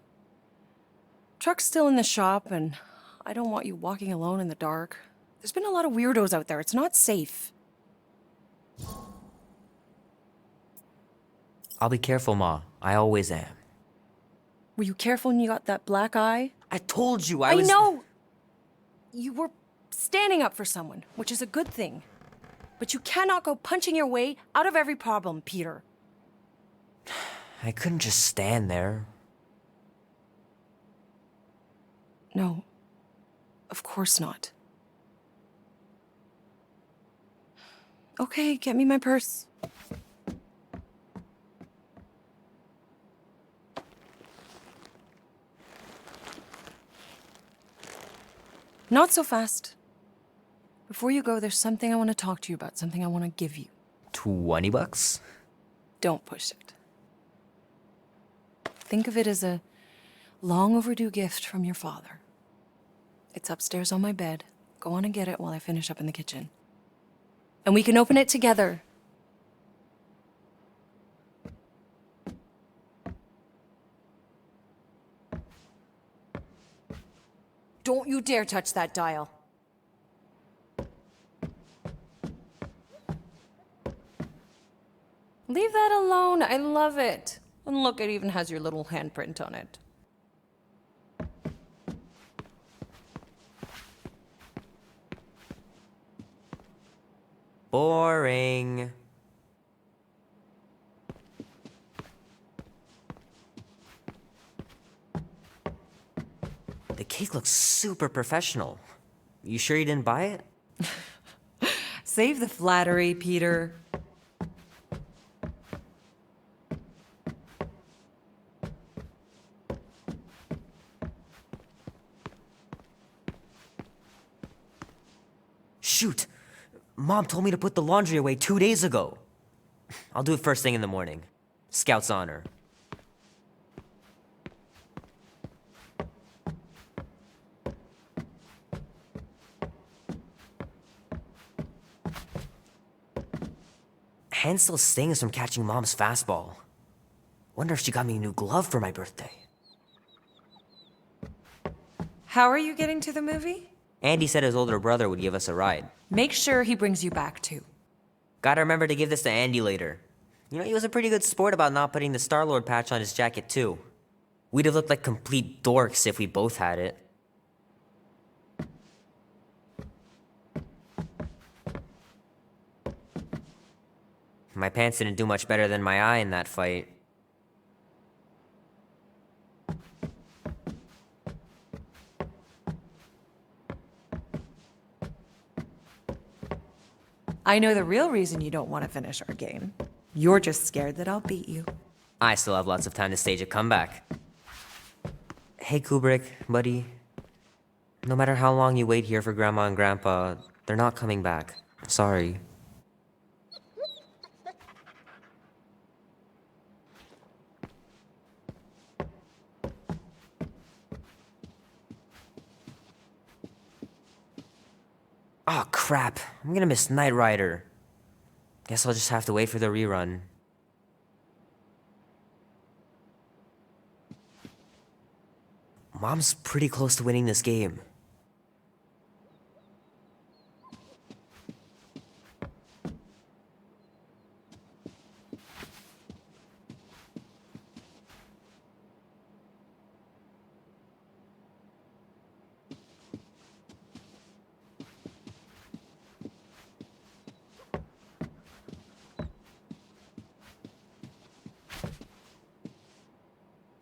Speaker 15: Truck's still in the shop, and I don't want you walking alone in the dark. There's been a lot of weirdos out there. It's not safe.
Speaker 13: I'll be careful, Ma. I always am.
Speaker 15: Were you careful when you got that black eye?
Speaker 13: I told you I was...
Speaker 15: know! You were standing up for someone, which is a good thing. But you cannot go punching your way out of every problem, Peter.
Speaker 13: I couldn't just stand there.
Speaker 15: No. Of course not. Okay, get me my purse. Not so fast. Before you go, there's something I want to talk to you about, something I want to give you.
Speaker 13: $20?
Speaker 15: Don't push it. Think of it as a long overdue gift from your father. It's upstairs on my bed. Go on and get it while I finish up in the kitchen. And we can open it together. Don't you dare touch that dial. Leave that alone. I love it. And look, it even has your little handprint on it.
Speaker 13: Boring. The cake looks super professional. You sure you didn't buy it?
Speaker 11: Save the flattery, Peter.
Speaker 13: Shoot! Mom told me to put the laundry away 2 days ago. I'll do it first thing in the morning. Scout's honor. Hand still stings from catching Mom's fastball. Wonder if she got me a new glove for my birthday.
Speaker 11: How are you getting to the movie?
Speaker 13: Andy said his older brother would give us a ride.
Speaker 11: Make sure he brings you back too.
Speaker 13: Gotta remember to give this to Andy later. You know, he was a pretty good sport about not putting the Star-Lord patch on his jacket too. We'd have looked like complete dorks if we both had it. My pants didn't do much better than my eye in that fight.
Speaker 11: I know the real reason you don't want to finish our game. You're just scared that I'll beat you.
Speaker 13: I still have lots of time to stage a comeback. Hey Kubrick, buddy. No matter how long you wait here for Grandma and Grandpa, they're not coming back. Sorry. Oh crap, I'm gonna miss Knight Rider. Guess I'll just have to wait for the rerun. Mom's pretty close to winning this game.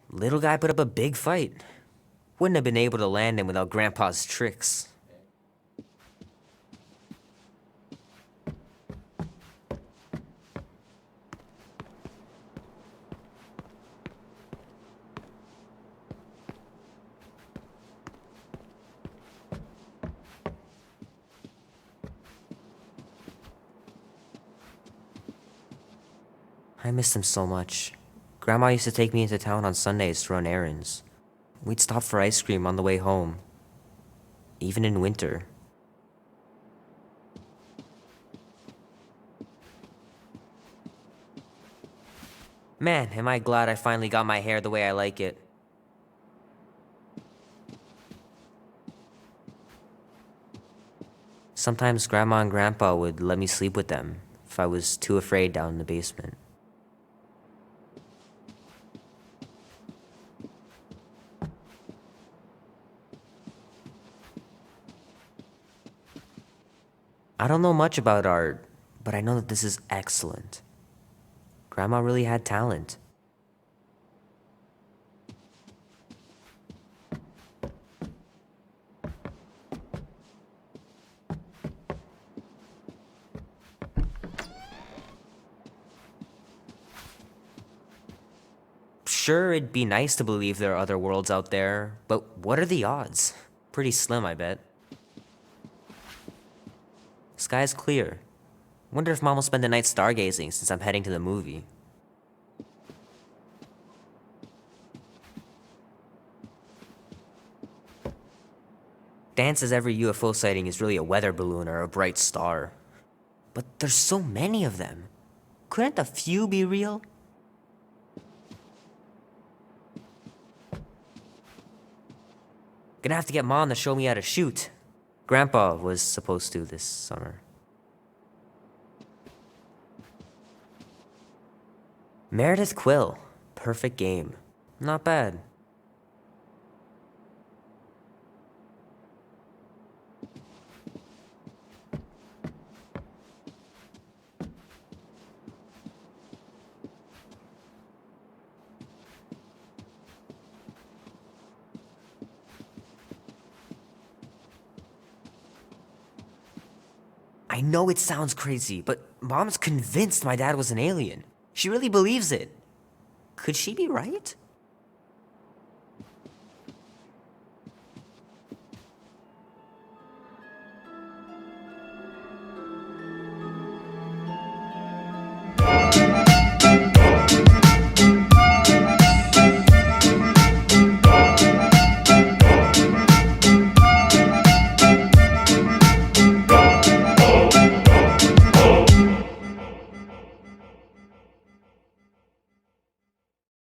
Speaker 13: Little guy put up a big fight. Wouldn't have been able to land him without Grandpa's tricks. I missed him so much. Grandma used to take me into town on Sundays to run errands. We'd stop for ice cream on the way home. Even in winter. Man, am I glad I finally got my hair the way I like it. Sometimes Grandma and Grandpa would let me sleep with them if I was too afraid down in the basement. I don't know much about art, but I know that this is excellent. Grandma really had talent. Sure, it'd be nice to believe there are other worlds out there, but what are the odds? Pretty slim, I bet. Sky's clear. Wonder if Mom will spend the night stargazing since I'm heading to the movie. Dan says every UFO sighting is really a weather balloon or a bright star. But there's so many of them. Couldn't a few be real? Gonna have to get Mom to show me how to shoot. Grandpa was supposed to this summer. Meredith Quill. Perfect game. Not bad. I know it sounds crazy, but Mom's convinced my dad was an alien. She really believes it. Could she be right?